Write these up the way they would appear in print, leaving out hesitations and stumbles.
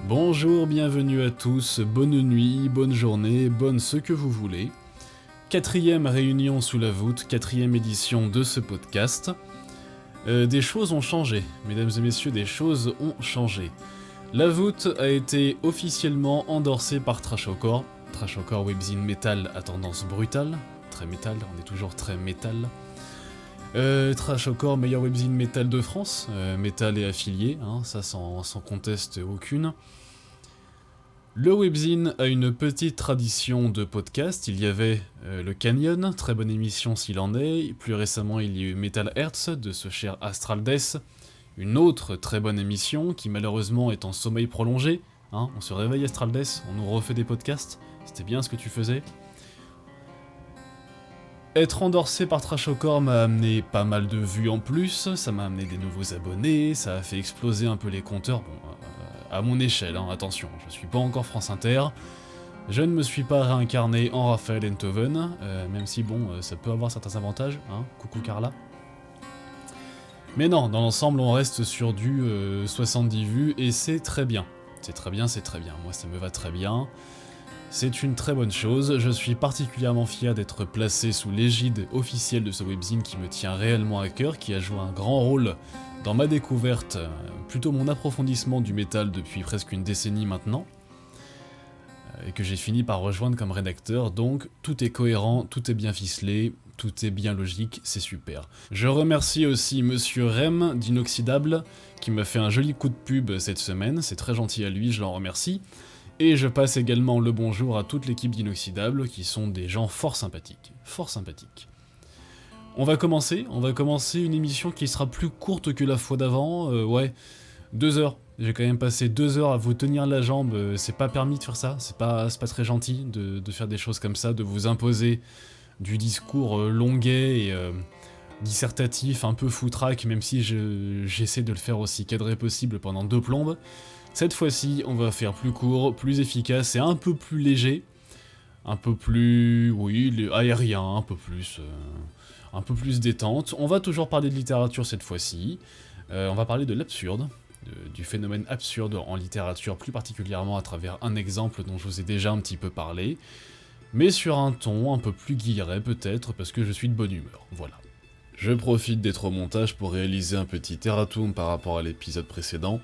Bonjour, bienvenue à tous, bonne nuit, bonne journée, bonne ce que vous voulez. 4e réunion sous la voûte, 4e édition de ce podcast. Des choses ont changé, mesdames et messieurs, des choses ont changé. La voûte a été officiellement endorsée par Trashcore. Trashcore webzine métal à tendance brutale, très métal, on est toujours très métal. Trashcore, meilleur webzine métal de France, métal et affilié, hein, ça sans conteste aucune. Le webzine a une petite tradition de podcast, il y avait le Canyon, très bonne émission s'il en est, plus récemment il y a eu Metal Hertz de ce cher Astral Death, une autre très bonne émission qui malheureusement est en sommeil prolongé, hein, on se réveille Astral Death, on nous refait des podcasts, c'était bien ce que tu faisais. Être endorsé par Trashcore m'a amené pas mal de vues en plus, ça m'a amené des nouveaux abonnés, ça a fait exploser un peu les compteurs, à mon échelle, hein, attention, je suis pas encore France Inter, je ne me suis pas réincarné en Raphaël Enthoven, même si ça peut avoir certains avantages, hein, coucou Carla. Mais non, dans l'ensemble on reste sur du 70 vues et c'est très bien, moi ça me va très bien. C'est une très bonne chose, je suis particulièrement fier d'être placé sous l'égide officielle de ce webzine qui me tient réellement à cœur, qui a joué un grand rôle dans ma découverte, plutôt mon approfondissement du métal depuis presque une décennie maintenant, et que j'ai fini par rejoindre comme rédacteur, donc tout est cohérent, tout est bien ficelé, tout est bien logique, c'est super. Je remercie aussi Monsieur Rem d'Inoxydable, qui m'a fait un joli coup de pub cette semaine, c'est très gentil à lui, je l'en remercie. Et je passe également le bonjour à toute l'équipe d'Inoxydable, qui sont des gens fort sympathiques, fort sympathiques. On va commencer une émission qui sera plus courte que la fois d'avant, 2 heures. J'ai quand même passé 2 heures à vous tenir la jambe, c'est pas permis de faire ça, c'est pas très gentil de faire des choses comme ça, de vous imposer du discours longuet et dissertatif, un peu foutraque, même si j'essaie de le faire aussi cadré possible pendant 2 plombes. Cette fois-ci, on va faire plus court, plus efficace et un peu plus léger. Un peu plus... aérien, un peu plus détente. On va toujours parler de littérature cette fois-ci. On va parler de l'absurde, du phénomène absurde en littérature, plus particulièrement à travers un exemple dont je vous ai déjà un petit peu parlé. Mais sur un ton un peu plus guilleret peut-être, parce que je suis de bonne humeur, voilà. Je profite d'être au montage pour réaliser un petit erratum par rapport à l'épisode précédent.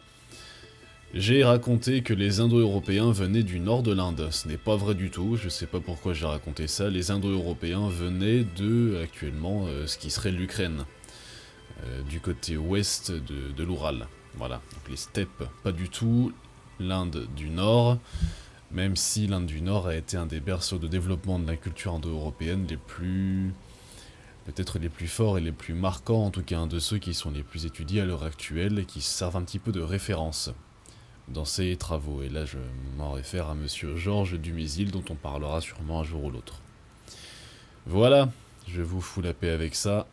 J'ai raconté que les Indo-Européens venaient du nord de l'Inde, ce n'est pas vrai du tout, je sais pas pourquoi j'ai raconté ça, les Indo-Européens venaient actuellement, ce qui serait l'Ukraine, du côté ouest de l'Oural, voilà, donc les steppes, pas du tout, l'Inde du Nord, même si l'Inde du Nord a été un des berceaux de développement de la culture indo-européenne peut-être les plus forts et les plus marquants, en tout cas un de ceux qui sont les plus étudiés à l'heure actuelle et qui servent un petit peu de référence dans ses travaux, et là je m'en réfère à monsieur Georges Dumézil, dont on parlera sûrement un jour ou l'autre. Voilà, je vous fous la paix avec ça.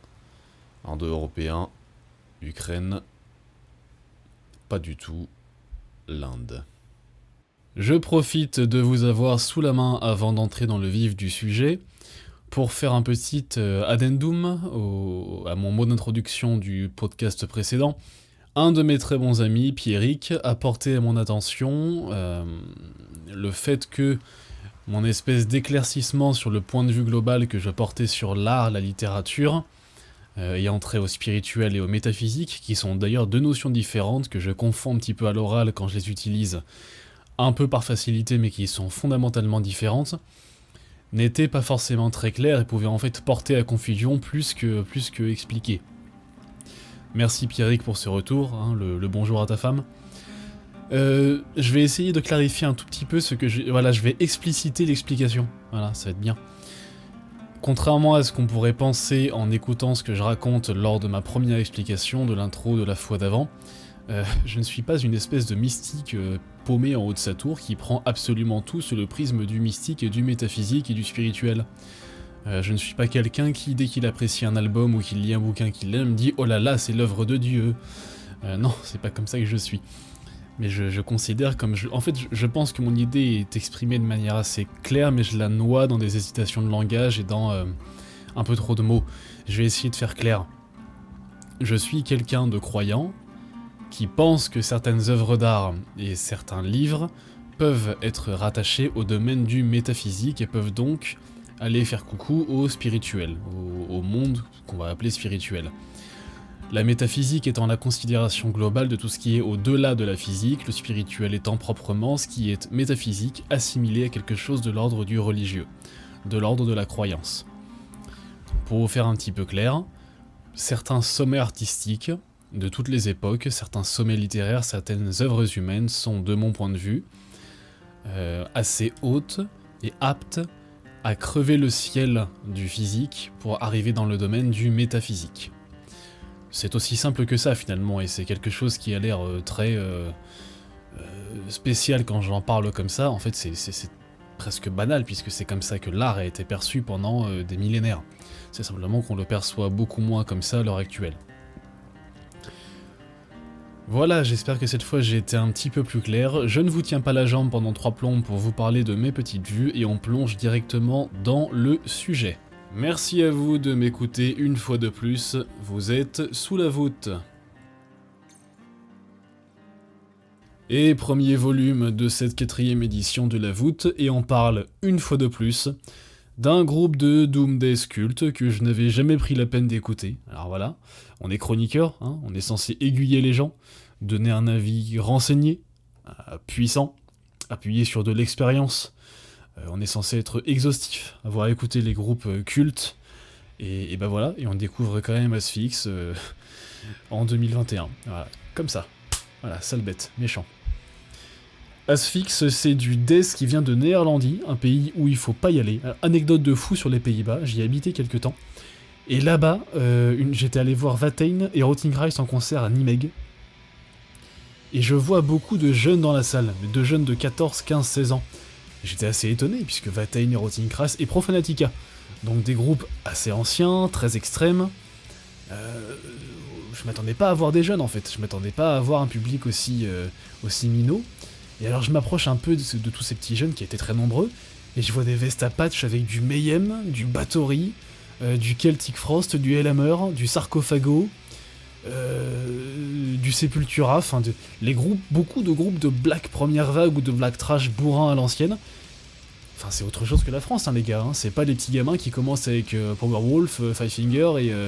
Indo-européen, Ukraine, pas du tout l'Inde. Je profite de vous avoir sous la main avant d'entrer dans le vif du sujet, pour faire un petit addendum à mon mot d'introduction du podcast précédent. Un de mes très bons amis, Pierrick, a porté à mon attention le fait que mon espèce d'éclaircissement sur le point de vue global que je portais sur l'art, la littérature, ayant trait au spirituel et au métaphysique, qui sont d'ailleurs 2 notions différentes que je confonds un petit peu à l'oral quand je les utilise, un peu par facilité mais qui sont fondamentalement différentes, n'était pas forcément très clair et pouvait en fait porter à confusion plus que expliquer. Merci Pierrick pour ce retour, hein, le bonjour à ta femme. Je vais essayer de clarifier un tout petit peu ce que je vais expliciter l'explication, voilà, ça va être bien. Contrairement à ce qu'on pourrait penser en écoutant ce que je raconte lors de ma première explication de l'intro de la fois d'avant, je ne suis pas une espèce de mystique paumé en haut de sa tour qui prend absolument tout sous le prisme du mystique et du métaphysique et du spirituel. Je ne suis pas quelqu'un qui, dès qu'il apprécie un album ou qu'il lit un bouquin qu'il aime, dit « Oh là là, c'est l'œuvre de Dieu !» Non, c'est pas comme ça que je suis. Mais je considère comme... En fait, je pense que mon idée est exprimée de manière assez claire, mais je la noie dans des hésitations de langage et dans un peu trop de mots. Je vais essayer de faire clair. Je suis quelqu'un de croyant, qui pense que certaines œuvres d'art et certains livres peuvent être rattachés au domaine du métaphysique et peuvent donc aller faire coucou au spirituel, au monde qu'on va appeler spirituel. La métaphysique étant la considération globale de tout ce qui est au-delà de la physique, le spirituel étant proprement ce qui est métaphysique assimilé à quelque chose de l'ordre du religieux, de l'ordre de la croyance. Pour vous faire un petit peu clair, certains sommets artistiques de toutes les époques, certains sommets littéraires, certaines œuvres humaines sont, de mon point de vue, assez hautes et aptes à crever le ciel du physique pour arriver dans le domaine du métaphysique. C'est aussi simple que ça finalement, et c'est quelque chose qui a l'air très spécial quand j'en parle comme ça. En fait, c'est presque banal, puisque c'est comme ça que l'art a été perçu pendant des millénaires. C'est simplement qu'on le perçoit beaucoup moins comme ça à l'heure actuelle. Voilà, j'espère que cette fois j'ai été un petit peu plus clair. Je ne vous tiens pas la jambe pendant 3 plombes pour vous parler de mes petites vues, et on plonge directement dans le sujet. Merci à vous de m'écouter une fois de plus, vous êtes sous la voûte. Et premier volume de cette 4ème édition de la voûte, et on parle une fois de plus d'un groupe de Doom Death Cult que je n'avais jamais pris la peine d'écouter. Alors voilà, on est chroniqueur, hein, on est censé aiguiller les gens, donner un avis renseigné, puissant, appuyé sur de l'expérience. On est censé être exhaustif, avoir écouté les groupes cultes, et ben voilà, et on découvre quand même Asphyx en 2021. Voilà, comme ça. Voilà, sale bête, méchant. Asphyx, c'est du death qui vient de Néerlandie, un pays où il faut pas y aller. Alors, anecdote de fou sur les Pays-Bas, j'y ai habité quelques temps. Et là-bas, j'étais allé voir Watain et Rotting Christ en concert à Nijmegen. Et je vois beaucoup de jeunes dans la salle, de jeunes de 14, 15, 16 ans. J'étais assez étonné, puisque Watain et Rotting Christ et Profanatica, donc des groupes assez anciens, très extrêmes. Je m'attendais pas à voir des jeunes en fait, je m'attendais pas à voir un public aussi minot. Et alors je m'approche un peu de tous ces petits jeunes qui étaient très nombreux, et je vois des vestes à patch avec du Mayhem, du Bathory, du Celtic Frost, du Hellhammer, du Sarcophago, du Sepultura, enfin beaucoup de groupes de black première vague ou de black trash bourrin à l'ancienne. Enfin c'est autre chose que la France hein, les gars, hein. C'est pas les petits gamins qui commencent avec Powerwolf, Five Finger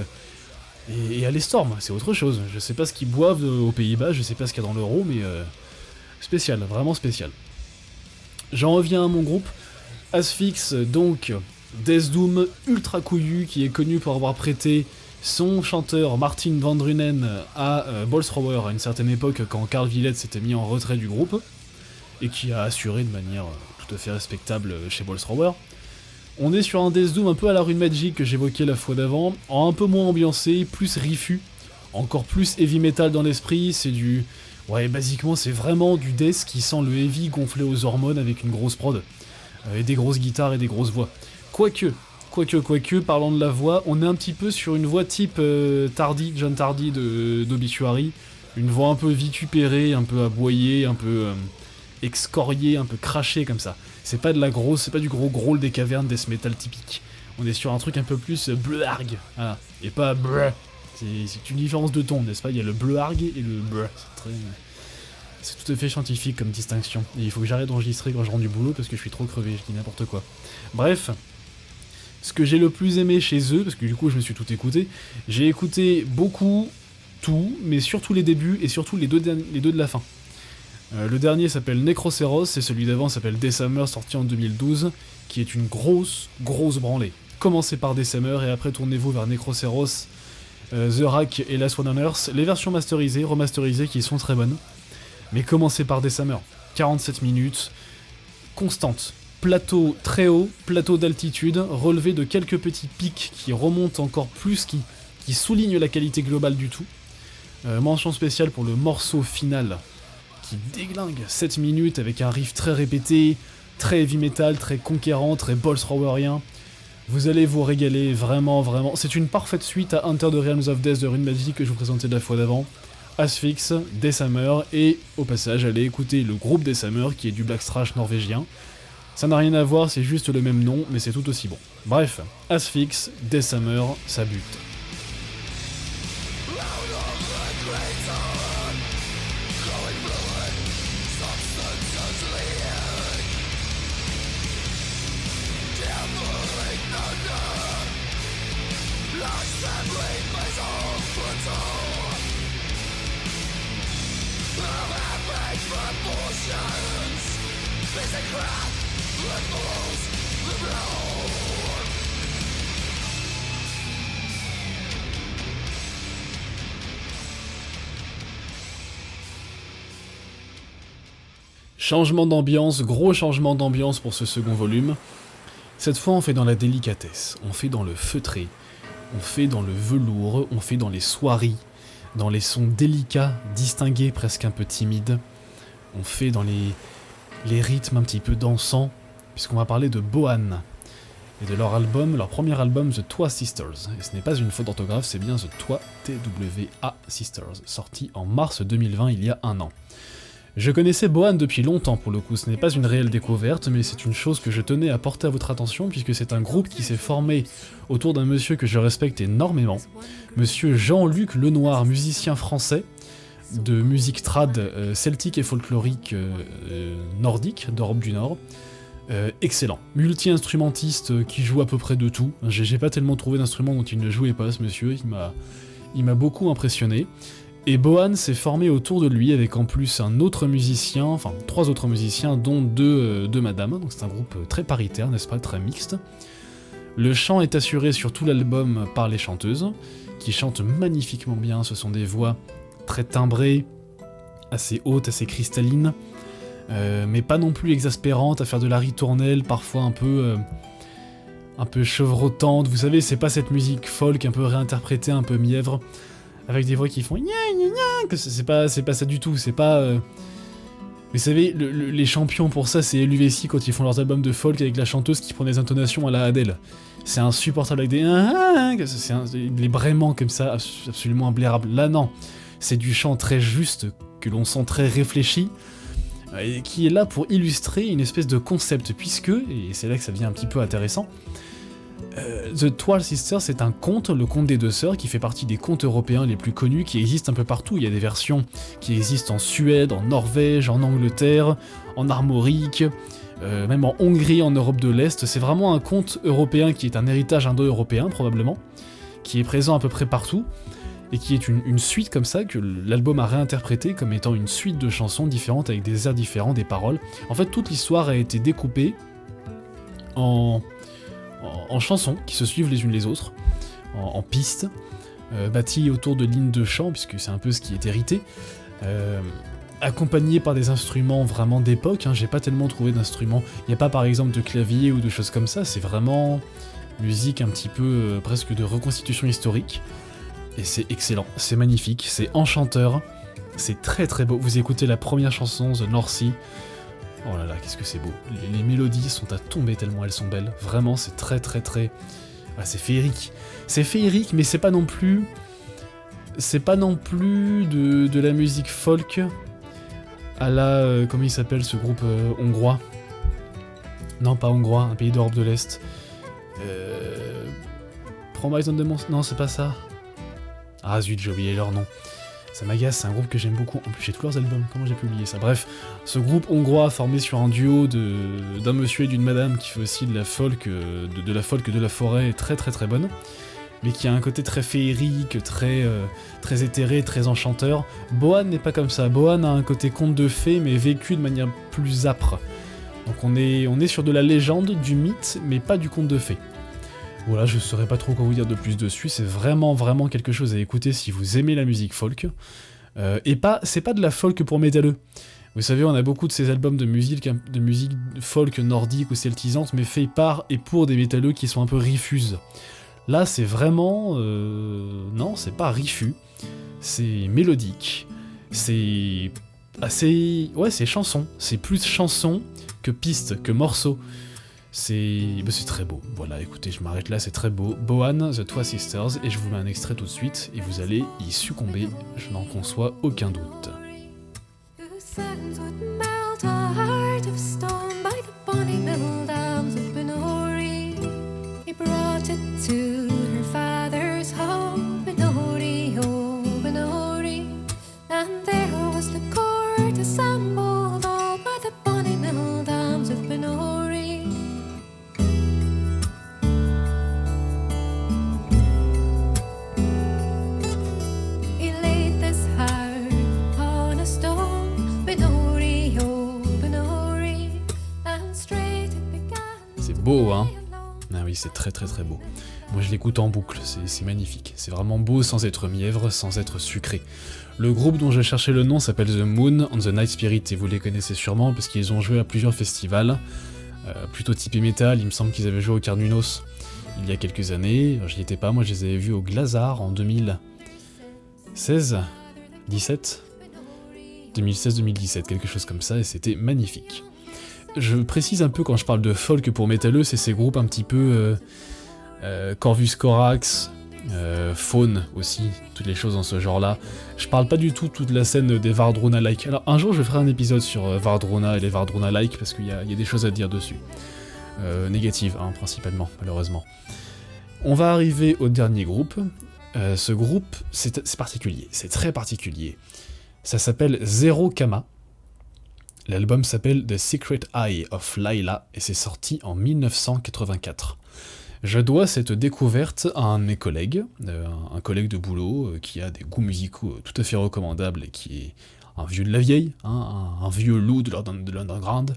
et Alestorm, c'est autre chose. Je sais pas ce qu'ils boivent aux Pays-Bas, je sais pas ce qu'il y a dans l'euro, mais spécial, vraiment spécial. J'en reviens à mon groupe, Asphyx, donc Death Doom ultra couillu, qui est connu pour avoir prêté son chanteur Martin Van Drunen à Bolsthrower à une certaine époque quand Carl Villette s'était mis en retrait du groupe, et qui a assuré de manière tout à fait respectable chez Bolsthrower. On est sur un Death Doom un peu à la Rune Magic que j'évoquais la fois d'avant, un peu moins ambiancé, plus riffu, encore plus heavy metal dans l'esprit, c'est du... Ouais, basiquement c'est vraiment du death qui sent le heavy gonflé aux hormones avec une grosse prod, et des grosses guitares et des grosses voix. Quoique, parlant de la voix, on est un petit peu sur une voix type Tardy, John Tardy d'Obituary, une voix un peu vitupérée, un peu aboyée, un peu excoriée, un peu crachée comme ça. C'est pas du gros growl des cavernes death metal typique. On est sur un truc un peu plus bleuarg, voilà, et pas brr. C'est une différence de ton, n'est-ce pas? Il y a le bleuarg et le brr. C'est tout à fait scientifique comme distinction. Et il faut que j'arrête d'enregistrer quand je rentre du boulot parce que je suis trop crevé, je dis n'importe quoi. Bref, ce que j'ai le plus aimé chez eux, parce que du coup je me suis tout écouté, j'ai écouté beaucoup, tout, mais surtout les débuts et surtout les deux de la fin. Le dernier s'appelle Necroceros et celui d'avant s'appelle Deathhammer, sorti en 2012, qui est une grosse branlée. Commencez par Deathhammer et après tournez-vous vers Necroceros, The Rack et Last One on Earth, les versions masterisées, remasterisées qui sont très bonnes. Mais commencez par Deathhammer, 47 minutes, constante, plateau très haut, plateau d'altitude, relevé de quelques petits pics qui remontent encore plus, qui soulignent la qualité globale du tout. Mention spéciale pour le morceau final, qui déglingue 7 minutes avec un riff très répété, très heavy metal, très conquérant, très Bolsthrowerien. Vous allez vous régaler, vraiment. C'est une parfaite suite à Enter the Realms of Death de Rune Magic que je vous présentais de la fois d'avant. Asphyx, Deathhammer, et au passage, allez écouter le groupe Deathhammer qui est du black thrash norvégien. Ça n'a rien à voir, c'est juste le même nom, mais c'est tout aussi bon. Bref, Asphyx, Deathhammer, ça bute. Changement d'ambiance, gros changement d'ambiance pour ce second volume. Cette fois on fait dans la délicatesse, on fait dans le feutré, on fait dans le velours, on fait dans les soieries, dans les sons délicats, distingués, presque un peu timides. On fait dans les rythmes un petit peu dansants, puisqu'on va parler de Bohan et de leur album, leur premier album The Twa Sisters. Et ce n'est pas une faute d'orthographe, c'est bien The Twa, T-W-A Sisters, sorti en mars 2020, il y a un an. Je connaissais Bohan depuis longtemps pour le coup, ce n'est pas une réelle découverte, mais c'est une chose que je tenais à porter à votre attention puisque c'est un groupe qui s'est formé autour d'un monsieur que je respecte énormément, monsieur Jean-Luc Lenoir, musicien français de musique trad celtique et folklorique nordique, d'Europe du Nord. Excellent, multi-instrumentiste qui joue à peu près de tout. J'ai pas tellement trouvé d'instrument dont il ne jouait pas ce monsieur, il m'a beaucoup impressionné. Et Bohan s'est formé autour de lui avec en plus un autre musicien, enfin 3 autres musiciens dont deux madames, donc c'est un groupe très paritaire, n'est-ce pas, très mixte. Le chant est assuré sur tout l'album par les chanteuses, qui chantent magnifiquement bien, ce sont des voix très timbrées, assez hautes, assez cristallines, mais pas non plus exaspérantes à faire de la ritournelle, parfois un peu chevrotante, vous savez, c'est pas cette musique folk un peu réinterprétée, un peu mièvre, avec des voix qui font gna gna gna, que c'est pas ça du tout, c'est pas... Vous savez, les champions pour ça, c'est LUVC quand ils font leurs albums de folk avec la chanteuse qui prend des intonations à la Adele. C'est insupportable avec des... les braiements comme ça, absolument imblairables. Là, non. C'est du chant très juste, que l'on sent très réfléchi, et qui est là pour illustrer une espèce de concept, puisque, et c'est là que ça devient un petit peu intéressant, The Twa Sisters, c'est un conte, le conte des deux sœurs, qui fait partie des contes européens les plus connus, qui existent un peu partout. Il y a des versions qui existent en Suède, en Norvège, en Angleterre, en Armorique, même en Hongrie, en Europe de l'Est. C'est vraiment un conte européen qui est un héritage indo-européen, probablement, qui est présent à peu près partout, et qui est une suite comme ça, que l'album a réinterprété comme étant une suite de chansons différentes, avec des airs différents, des paroles. En fait, toute l'histoire a été découpée en chansons qui se suivent les unes les autres, en pistes, bâties autour de lignes de chant, puisque c'est un peu ce qui est hérité, accompagnées par des instruments vraiment d'époque, j'ai pas tellement trouvé d'instruments, il n'y a pas par exemple de clavier ou de choses comme ça, c'est vraiment musique un petit peu presque de reconstitution historique, et c'est excellent, c'est magnifique, c'est enchanteur, c'est très très beau. Vous écoutez la première chanson, The North Sea, oh là là, qu'est-ce que c'est beau. Les mélodies sont à tomber tellement elles sont belles. Vraiment, c'est très très très... Ah, c'est féerique. C'est féerique, mais c'est pas non plus... C'est pas non plus de la musique folk à la... comment il s'appelle ce groupe hongrois? Non, pas hongrois, un pays d'Europe de l'Est. Promise on the Monster... Non, c'est pas ça. Ah zut, j'ai oublié leur nom. Ça m'agace, c'est un groupe que j'aime beaucoup. En plus, j'ai tous leurs albums, comment j'ai pu oublier ça? Bref, ce groupe hongrois formé sur un duo d'un monsieur et d'une madame qui fait aussi de la folk, de la folk de la forêt, est très très très bonne, mais qui a un côté très féerique, très éthéré, très enchanteur. Bohan n'est pas comme ça. Bohan a un côté conte de fées, mais vécu de manière plus âpre. Donc on est sur de la légende, du mythe, mais pas du conte de fées. Voilà, je saurais pas trop quoi vous dire de plus dessus, c'est vraiment vraiment quelque chose à écouter si vous aimez la musique folk. C'est pas de la folk pour métalleux. Vous savez, on a beaucoup de ces albums de musique folk nordique ou celtisante, mais faits par et pour des métalleux qui sont un peu rifuses. Là, c'est vraiment... non, c'est pas rifu, c'est mélodique, c'est assez... Ouais, c'est chanson, c'est plus chanson que piste, que morceau. C'est très beau. Voilà, écoutez, je m'arrête là, c'est très beau. Bohan, The Twa Sisters, et je vous mets un extrait tout de suite, et vous allez y succomber, je n'en conçois aucun doute. He laid this heart on a stone, Benori, oui, c'est très très très beau. Moi je l'écoute en boucle, c'est magnifique. C'est vraiment beau sans être mièvre, sans être sucré. Le groupe dont je cherchais le nom s'appelle The Moon and the Night Spirit, et vous les connaissez sûrement parce qu'ils ont joué à plusieurs festivals, plutôt typé métal. Il me semble qu'ils avaient joué au Carnunos il y a quelques années. J'y étais pas, moi je les avais vus au Glazart en 2016, 17 2016-2017, quelque chose comme ça, et c'était magnifique. Je précise un peu quand je parle de folk pour métalleux, c'est ces groupes un petit peu Corvus Corax, Faune aussi, toutes les choses dans ce genre-là. Je parle pas du tout toute la scène des Vardruna-like. Alors un jour je ferai un épisode sur Vardruna et les Vardruna-like parce qu'il y a des choses à dire dessus. Négatives, hein, principalement, malheureusement. On va arriver au dernier groupe. Ce groupe, c'est particulier, c'est très particulier. Ça s'appelle Zero Kama. L'album s'appelle The Secret Eye of Layla et c'est sorti en 1984. Je dois cette découverte à un de mes collègues, un collègue de boulot qui a des goûts musicaux tout à fait recommandables et qui est un vieux de la vieille, hein, un vieux loup de l'underground,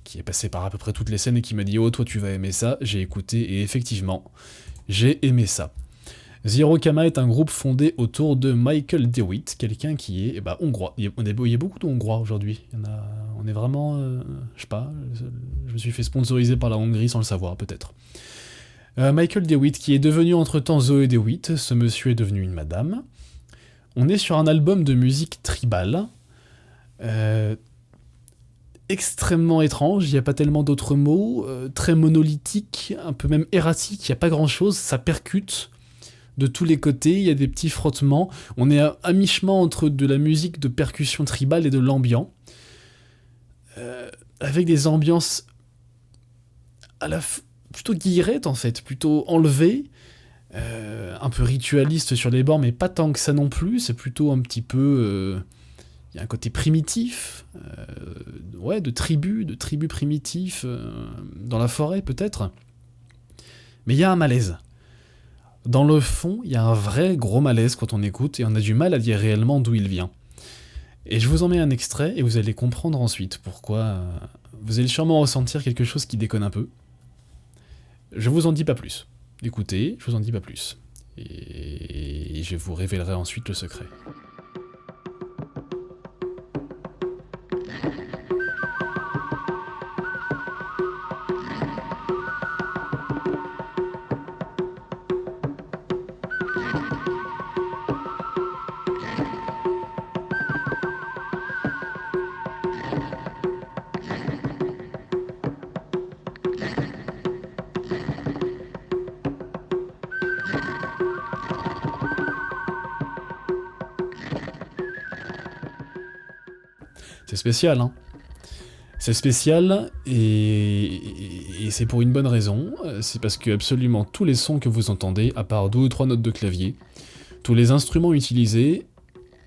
qui est passé par à peu près toutes les scènes et qui m'a dit « Oh, toi tu vas aimer ça », j'ai écouté et effectivement, j'ai aimé ça. Zero Kama est un groupe fondé autour de Michael DeWitt, quelqu'un qui est hongrois. Il y a beaucoup de Hongrois aujourd'hui. On est vraiment... je sais pas, je me suis fait sponsoriser par la Hongrie sans le savoir, peut-être. Michael DeWitt, qui est devenu entre-temps Zoé DeWitt, ce monsieur est devenu une madame. On est sur un album de musique tribale, extrêmement étrange, il n'y a pas tellement d'autres mots, très monolithique, un peu même erratique, il n'y a pas grand-chose, ça percute de tous les côtés, il y a des petits frottements, on est à mi-chemin entre de la musique de percussion tribale et de l'ambiant, avec des ambiances plutôt guillerettes en fait, plutôt enlevées, un peu ritualistes sur les bords, mais pas tant que ça non plus, c'est plutôt un petit peu... il y a un côté primitif, de tribu primitif, dans la forêt peut-être, mais il y a un malaise. Dans le fond, il y a un vrai gros malaise quand on écoute, et on a du mal à dire réellement d'où il vient. Et je vous en mets un extrait, et vous allez comprendre ensuite pourquoi... vous allez sûrement ressentir quelque chose qui déconne un peu. Je vous en dis pas plus. Écoutez, je vous en dis pas plus. Et je vous révélerai ensuite le secret. C'est spécial, hein. C'est spécial, et c'est pour une bonne raison, c'est parce que absolument tous les sons que vous entendez, à part 2 ou 3 notes de clavier, tous les instruments utilisés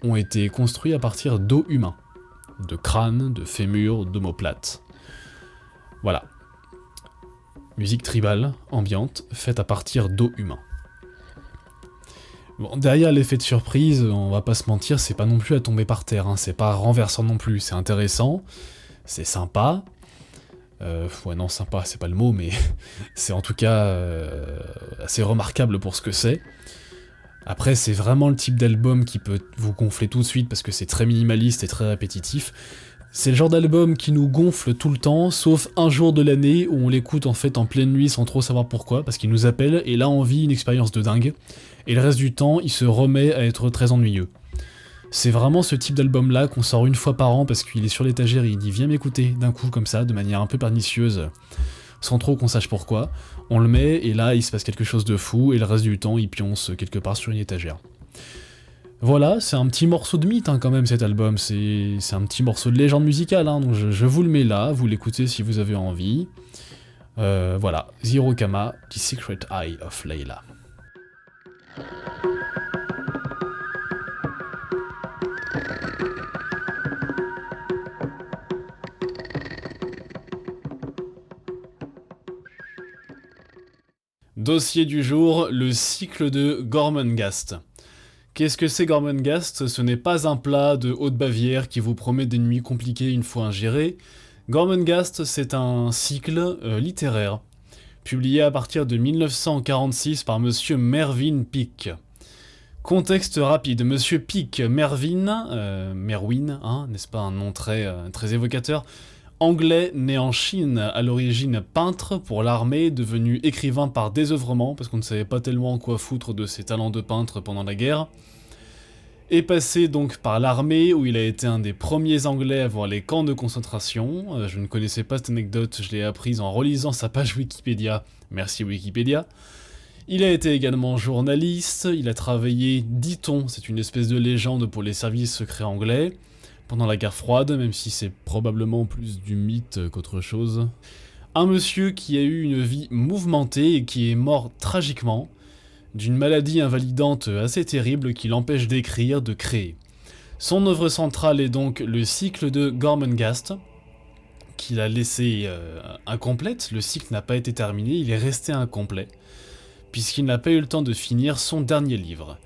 ont été construits à partir d'os humains, de crânes, de fémurs, d'omoplates. Voilà. Musique tribale, ambiante, faite à partir d'os humains. Bon, derrière l'effet de surprise, on va pas se mentir, c'est pas non plus à tomber par terre, hein, c'est pas renversant non plus, c'est intéressant, c'est sympa, non sympa c'est pas le mot, mais c'est en tout cas assez remarquable pour ce que c'est. Après c'est vraiment le type d'album qui peut vous gonfler tout de suite parce que c'est très minimaliste et très répétitif. C'est le genre d'album qui nous gonfle tout le temps, sauf un jour de l'année où on l'écoute en fait en pleine nuit sans trop savoir pourquoi, parce qu'il nous appelle, et là on vit une expérience de dingue, et le reste du temps il se remet à être très ennuyeux. C'est vraiment ce type d'album là qu'on sort une fois par an parce qu'il est sur l'étagère et il dit viens m'écouter d'un coup comme ça, de manière un peu pernicieuse, sans trop qu'on sache pourquoi, on le met et là il se passe quelque chose de fou et le reste du temps il pionce quelque part sur une étagère. Voilà, c'est un petit morceau de mythe hein, quand même cet album, c'est un petit morceau de légende musicale, hein, donc je vous le mets là, vous l'écoutez si vous avez envie. Voilà, Zero Kama, The Secret Eye of Layla. Dossier du jour, le cycle de Gormenghast. Qu'est-ce que c'est Gormenghast ? Ce n'est pas un plat de Haute-Bavière qui vous promet des nuits compliquées une fois ingéré. Gormenghast, c'est un cycle littéraire, publié à partir de 1946 par Monsieur Mervyn Peake. Contexte rapide, Monsieur Peake, Merwin, hein, n'est-ce pas un nom très évocateur, anglais né en Chine, à l'origine peintre pour l'armée, devenu écrivain par désœuvrement, parce qu'on ne savait pas tellement quoi foutre de ses talents de peintre pendant la guerre, est passé donc par l'armée, où il a été un des premiers anglais à voir les camps de concentration. Je ne connaissais pas cette anecdote, je l'ai apprise en relisant sa page Wikipédia, merci Wikipédia. Il a été également journaliste, il a travaillé, dit-on, c'est une espèce de légende pour les services secrets anglais, pendant la guerre froide, même si c'est probablement plus du mythe qu'autre chose. Un monsieur qui a eu une vie mouvementée et qui est mort tragiquement, d'une maladie invalidante assez terrible qui l'empêche d'écrire, de créer. Son œuvre centrale est donc le cycle de Gormenghast, qu'il a laissé incomplète, le cycle n'a pas été terminé, il est resté incomplet, puisqu'il n'a pas eu le temps de finir son dernier livre.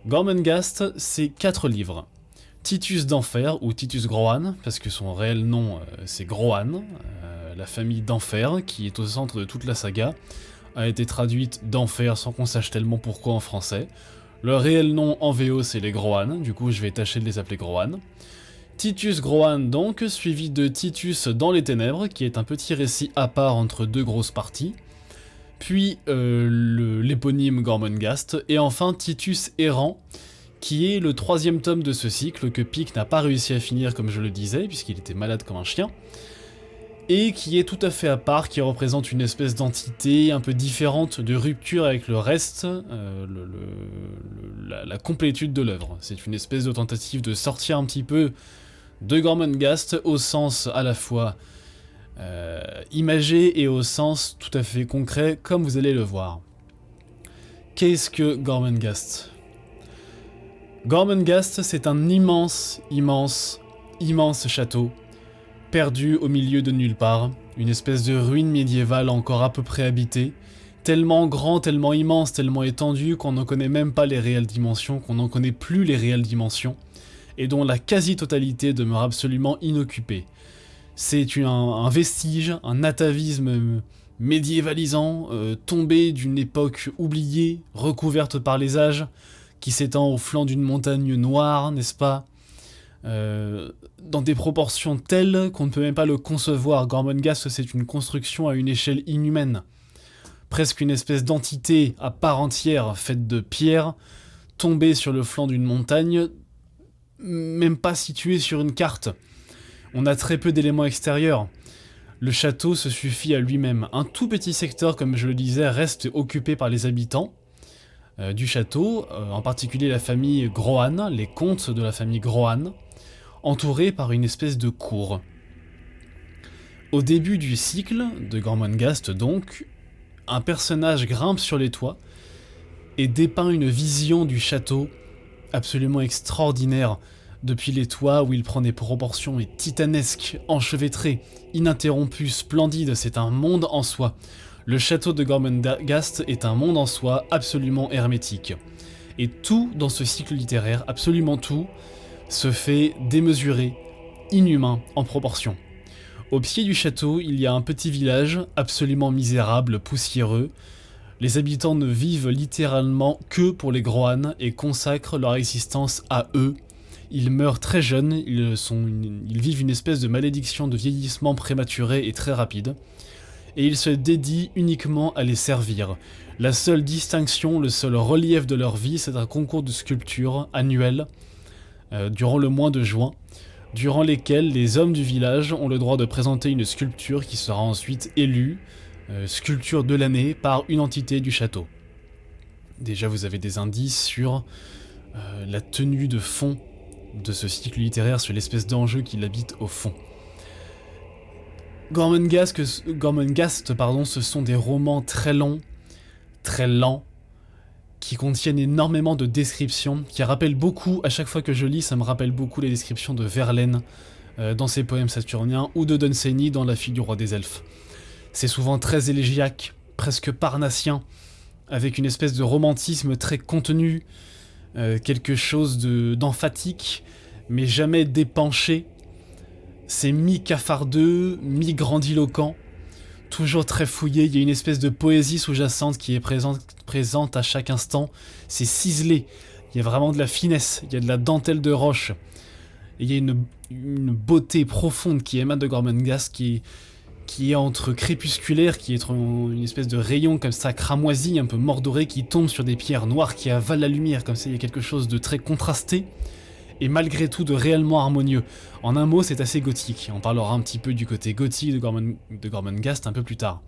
Gormenghast, c'est 4 livres. Titus d'Enfer, ou Titus Groan, parce que son réel nom c'est Groan, la famille d'Enfer, qui est au centre de toute la saga, a été traduite d'Enfer sans qu'on sache tellement pourquoi en français. Le réel nom en VO c'est les Groan, du coup je vais tâcher de les appeler Groan. Titus Groan donc, suivi de Titus dans les ténèbres, qui est un petit récit à part entre 2 grosses parties. Puis l'éponyme Gormenghast, et enfin Titus Errant, qui est le 3e tome de ce cycle que Peake n'a pas réussi à finir comme je le disais, puisqu'il était malade comme un chien, et qui est tout à fait à part, qui représente une espèce d'entité un peu différente, de rupture avec le reste, la complétude de l'œuvre. C'est une espèce de tentative de sortir un petit peu de Gormenghast au sens à la fois imagé et au sens tout à fait concret, comme vous allez le voir. Qu'est-ce que Gormenghast ? Gormenghast, c'est un immense château, perdu au milieu de nulle part, une espèce de ruine médiévale encore à peu près habitée, tellement grand, tellement immense, tellement étendu qu'on n'en connaît même pas les réelles dimensions, qu'on n'en connaît plus les réelles dimensions, et dont la quasi-totalité demeure absolument inoccupée. C'est un vestige, un atavisme médiévalisant, tombé d'une époque oubliée, recouverte par les âges, qui s'étend au flanc d'une montagne noire, n'est-ce pas, dans des proportions telles qu'on ne peut même pas le concevoir. Gormenghast, c'est une construction à une échelle inhumaine. Presque une espèce d'entité à part entière, faite de pierre, tombée sur le flanc d'une montagne, même pas située sur une carte. On a très peu d'éléments extérieurs. Le château se suffit à lui-même. Un tout petit secteur, comme je le disais, reste occupé par les habitants du château, en particulier la famille Groan, les comtes de la famille Groan, entourés par une espèce de cour. Au début du cycle de Gormenghast donc, un personnage grimpe sur les toits et dépeint une vision du château absolument extraordinaire, depuis les toits où il prend des proportions titanesques, enchevêtrées, ininterrompues, splendides, c'est un monde en soi. Le château de Gormenghast est un monde en soi absolument hermétique. Et tout dans ce cycle littéraire, absolument tout, se fait démesuré, inhumain en proportion. Au pied du château, il y a un petit village absolument misérable, poussiéreux. Les habitants ne vivent littéralement que pour les Groan et consacrent leur existence à eux. Ils meurent très jeunes, ils vivent une espèce de malédiction de vieillissement prématuré et très rapide. Et ils se dédient uniquement à les servir. La seule distinction, le seul relief de leur vie, c'est un concours de sculpture annuel, durant le mois de juin, durant lesquels les hommes du village ont le droit de présenter une sculpture qui sera ensuite élue, sculpture de l'année, par une entité du château. Déjà vous avez des indices sur la tenue de fond de ce cycle littéraire, sur l'espèce d'enjeu qui l'habite au fond. Gormenghast, ce sont des romans très longs, très lents, qui contiennent énormément de descriptions, qui rappellent beaucoup, à chaque fois que je lis, ça me rappelle beaucoup les descriptions de Verlaine dans ses poèmes saturniens, ou de Dunsany dans La fille du roi des elfes. C'est souvent très élégiaque, presque parnassien, avec une espèce de romantisme très contenu, quelque chose d'emphatique, mais jamais d'épanché. C'est mi-cafardeux, mi-grandiloquent, toujours très fouillé, il y a une espèce de poésie sous-jacente qui est présente à chaque instant, c'est ciselé, il y a vraiment de la finesse, il y a de la dentelle de roche, et il y a une beauté profonde qui émane de Gormenghast qui est entre crépusculaire, qui est une espèce de rayon comme ça, cramoisi, un peu mordoré, qui tombe sur des pierres noires, qui avalent la lumière, comme ça il y a quelque chose de très contrasté, et malgré tout de réellement harmonieux. En un mot, c'est assez gothique. On parlera un petit peu du côté gothique de Gormenghast un peu plus tard.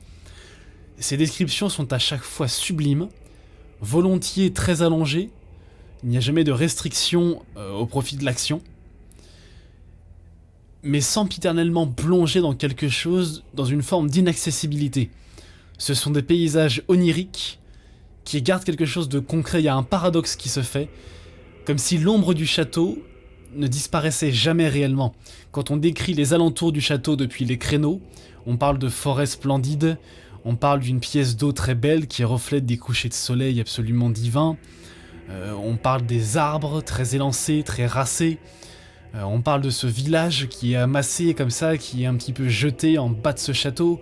Ces descriptions sont à chaque fois sublimes, volontiers très allongées, il n'y a jamais de restriction au profit de l'action, mais sempiternellement plongé dans quelque chose, dans une forme d'inaccessibilité. Ce sont des paysages oniriques qui gardent quelque chose de concret, il y a un paradoxe qui se fait, comme si l'ombre du château ne disparaissait jamais réellement. Quand on décrit les alentours du château depuis les créneaux, on parle de forêts splendides, on parle d'une pièce d'eau très belle qui reflète des couchers de soleil absolument divins, on parle des arbres très élancés, très racés, on parle de ce village qui est amassé comme ça, qui est un petit peu jeté en bas de ce château,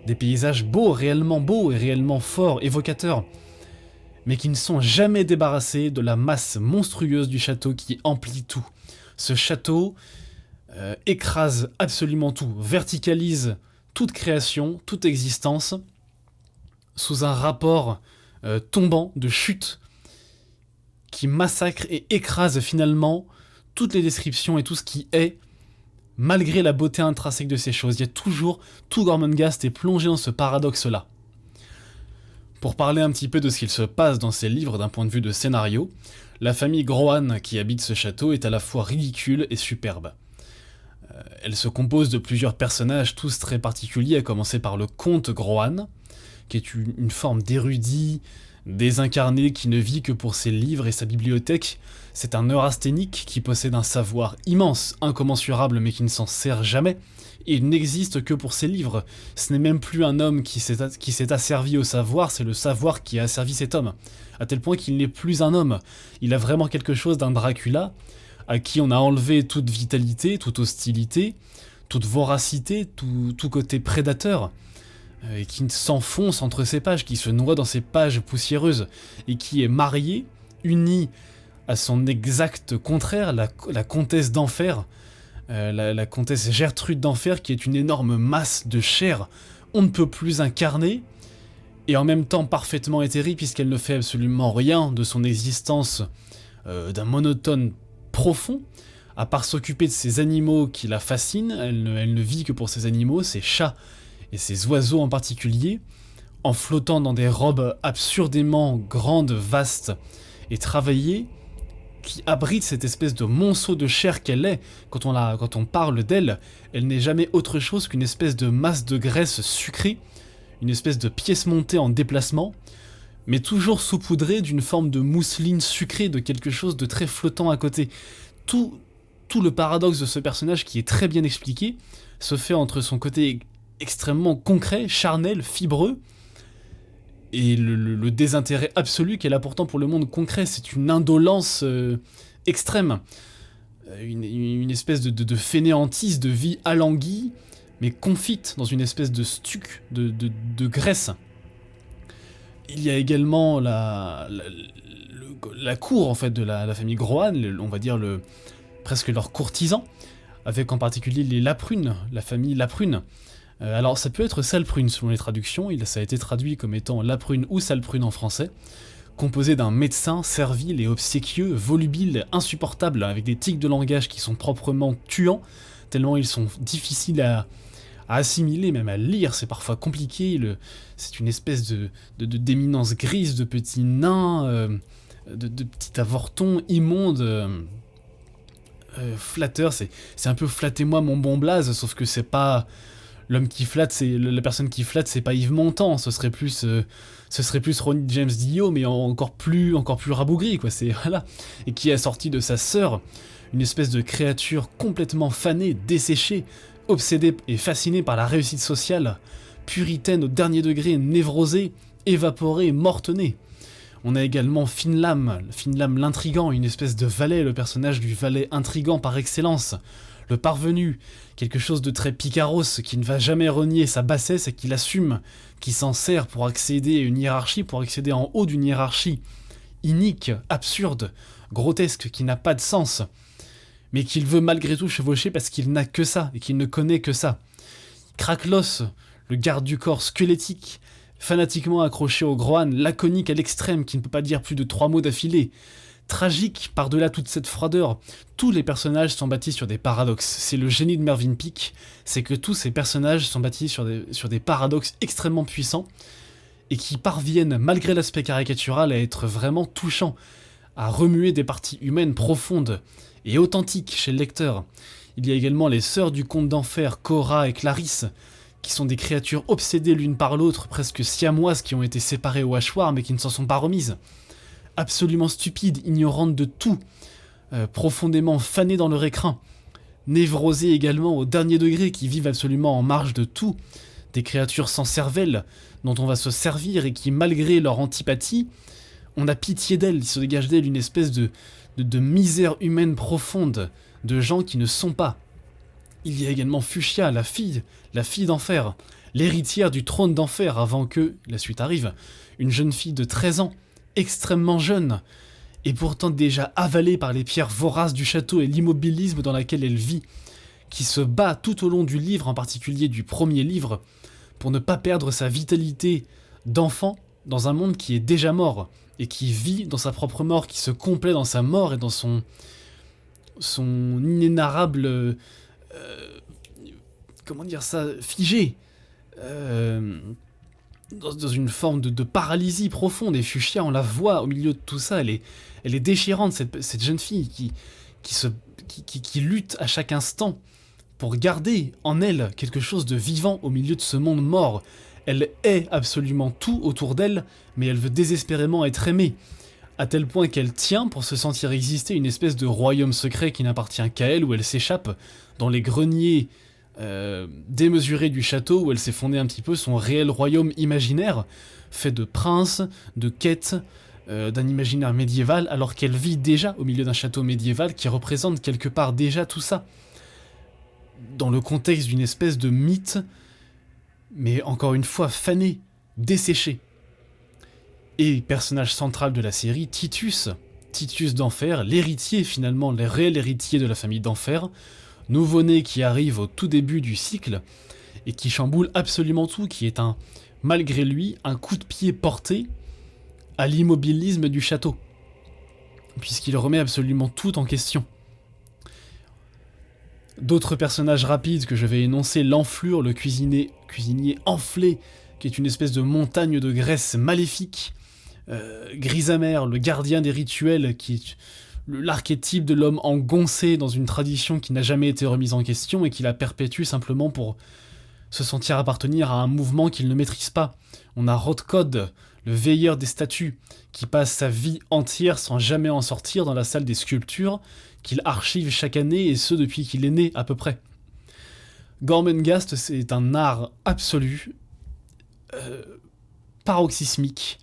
des paysages beaux et réellement forts, évocateurs, mais qui ne sont jamais débarrassés de la masse monstrueuse du château qui emplit tout. Ce château écrase absolument tout, verticalise toute création, toute existence, sous un rapport tombant de chute, qui massacre et écrase finalement toutes les descriptions et tout ce qui est, malgré la beauté intrinsèque de ces choses. Il y a toujours, tout Gormenghast est plongé dans ce paradoxe-là. Pour parler un petit peu de ce qu'il se passe dans ces livres d'un point de vue de scénario, la famille Grohan qui habite ce château est à la fois ridicule et superbe. Elle se compose de plusieurs personnages tous très particuliers, à commencer par le comte Grohan, qui est une forme d'érudit, désincarné qui ne vit que pour ses livres et sa bibliothèque. C'est un neurasthénique qui possède un savoir immense, incommensurable mais qui ne s'en sert jamais. Il n'existe que pour ses livres. Ce n'est même plus un homme qui s'est asservi au savoir, c'est le savoir qui a asservi cet homme. À tel point qu'il n'est plus un homme. Il a vraiment quelque chose d'un Dracula, à qui on a enlevé toute vitalité, toute hostilité, toute voracité, tout côté prédateur, et qui s'enfonce entre ses pages, qui se noie dans ses pages poussiéreuses, et qui est marié, uni à son exact contraire, la comtesse d'Enfer, la comtesse Gertrude d'Enfer, qui est une énorme masse de chair, on ne peut plus incarner, et en même temps parfaitement éthérée, puisqu'elle ne fait absolument rien de son existence d'un monotone profond, à part s'occuper de ces animaux qui la fascinent. Elle ne vit que pour ces animaux, ces chats et ces oiseaux en particulier, en flottant dans des robes absurdément grandes, vastes et travaillées, qui abrite cette espèce de monceau de chair qu'elle est. Quand on parle d'elle, elle n'est jamais autre chose qu'une espèce de masse de graisse sucrée, une espèce de pièce montée en déplacement, mais toujours saupoudrée d'une forme de mousseline sucrée, de quelque chose de très flottant à côté. Tout le paradoxe de ce personnage, qui est très bien expliqué, se fait entre son côté extrêmement concret, charnel, fibreux, et le désintérêt absolu qu'elle a pourtant pour le monde concret. C'est une indolence extrême, une espèce de fainéantise, de vie alanguie, mais confite dans une espèce de stuc, de graisse. Il y a également la cour en fait de la famille Grohan, on va dire presque leurs courtisans, avec en particulier les Laprune, la famille Laprune. Alors ça peut être Salprune selon les traductions, ça a été traduit comme étant Laprune ou Salprune en français, composé d'un médecin servile et obséquieux, volubile, insupportable, avec des tics de langage qui sont proprement tuants, tellement ils sont difficiles à assimiler, même à lire, c'est parfois compliqué. C'est une espèce d'éminence grise, de petits nains, de petits avortons immondes, flatteurs. C'est un peu flattez-moi mon bon blaze, sauf que c'est pas l'homme qui flatte, c'est la personne qui flatte, c'est pas Yves Montand, ce serait plus Ronnie James Dio, mais encore plus rabougri, quoi. C'est voilà, et qui a sorti de sa sœur une espèce de créature complètement fanée, desséchée, obsédée et fascinée par la réussite sociale, puritaine au dernier degré, névrosée, évaporée, mortenée. On a également Finlam l'intrigant, une espèce de valet, le personnage du valet intrigant par excellence, le parvenu, quelque chose de très picaros, qui ne va jamais renier sa bassesse et qui l'assume, qui s'en sert pour accéder à une hiérarchie, pour accéder en haut d'une hiérarchie inique, absurde, grotesque, qui n'a pas de sens, mais qu'il veut malgré tout chevaucher parce qu'il n'a que ça, et qu'il ne connaît que ça. Kraklos, le garde du corps squelettique, fanatiquement accroché au groan, laconique à l'extrême, qui ne peut pas dire plus de 3 mots d'affilée, tragique par-delà toute cette froideur. Tous les personnages sont bâtis sur des paradoxes. C'est le génie de Mervyn Peake, c'est que tous ces personnages sont bâtis sur des paradoxes extrêmement puissants, et qui parviennent, malgré l'aspect caricatural, à être vraiment touchants, à remuer des parties humaines profondes et authentiques chez le lecteur. Il y a également les sœurs du conte d'enfer, Cora et Clarisse, qui sont des créatures obsédées l'une par l'autre, presque siamoises, qui ont été séparées au hachoir mais qui ne s'en sont pas remises. Absolument stupides, ignorantes de tout, profondément fanées dans leur écrin, névrosées également au dernier degré, qui vivent absolument en marge de tout, des créatures sans cervelle, dont on va se servir et qui, malgré leur antipathie, on a pitié d'elles, il se dégage d'elles une espèce de misère humaine profonde, de gens qui ne sont pas. Il y a également Fuchsia, la fille d'enfer, l'héritière du trône d'enfer avant que la suite arrive, une jeune fille de 13 ans, extrêmement jeune, et pourtant déjà avalée par les pierres voraces du château et l'immobilisme dans lequel elle vit, qui se bat tout au long du livre, en particulier du premier livre, pour ne pas perdre sa vitalité d'enfant dans un monde qui est déjà mort, et qui vit dans sa propre mort, qui se complaît dans sa mort et dans son inénarrable... comment dire ça, figé, dans une forme de paralysie profonde. Et Fuchsia, on la voit au milieu de tout ça, elle est déchirante, cette jeune fille qui lutte à chaque instant pour garder en elle quelque chose de vivant au milieu de ce monde mort. Elle hait absolument tout autour d'elle, mais elle veut désespérément être aimée, à tel point qu'elle tient pour se sentir exister une espèce de royaume secret qui n'appartient qu'à elle, où elle s'échappe dans les greniers démesurés du château, où elle s'est fondée un petit peu son réel royaume imaginaire, fait de princes, de quêtes, d'un imaginaire médiéval, alors qu'elle vit déjà au milieu d'un château médiéval qui représente quelque part déjà tout ça, dans le contexte d'une espèce de mythe, mais encore une fois fané, desséché. Et personnage central de la série, Titus d'Enfer, l'héritier finalement, le réel héritier de la famille d'Enfer, nouveau-né qui arrive au tout début du cycle, et qui chamboule absolument tout, qui est malgré lui, un coup de pied porté à l'immobilisme du château, puisqu'il remet absolument tout en question. D'autres personnages rapides que je vais énoncer, l'Enflure, le cuisinier enflé, qui est une espèce de montagne de graisse maléfique, Grisamer, le gardien des rituels, qui est l'archétype de l'homme engoncé dans une tradition qui n'a jamais été remise en question et qui la perpétue simplement pour se sentir appartenir à un mouvement qu'il ne maîtrise pas. On a Rothkod, le veilleur des statues, qui passe sa vie entière sans jamais en sortir dans la salle des sculptures, qu'il archive chaque année, et ce depuis qu'il est né à peu près. Gormenghast, c'est un art absolu, paroxysmique,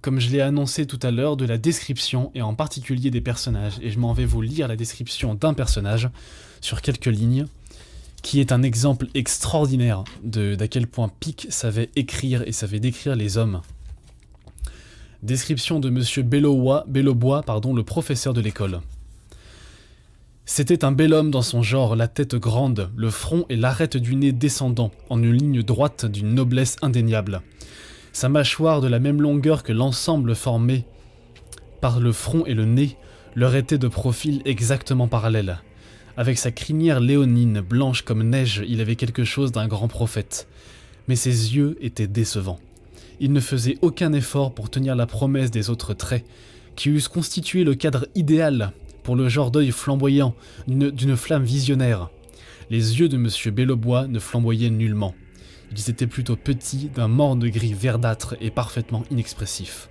comme je l'ai annoncé tout à l'heure, de la description, et en particulier des personnages, et je m'en vais vous lire la description d'un personnage, sur quelques lignes, qui est un exemple extraordinaire d'à quel point Peake savait écrire et savait décrire les hommes. Description de Monsieur Bellobois, le professeur de l'école. C'était un bel homme dans son genre, la tête grande, le front et l'arête du nez descendant, en une ligne droite d'une noblesse indéniable. Sa mâchoire de la même longueur que l'ensemble formé par le front et le nez leur était de profil exactement parallèle. Avec sa crinière léonine, blanche comme neige, il avait quelque chose d'un grand prophète. Mais ses yeux étaient décevants. Il ne faisait aucun effort pour tenir la promesse des autres traits, qui eussent constitué le cadre idéal pour le genre d'œil flamboyant d'une flamme visionnaire. Les yeux de M. Bellobois ne flamboyaient nullement. Ils étaient plutôt petits, d'un morne gris verdâtre et parfaitement inexpressif.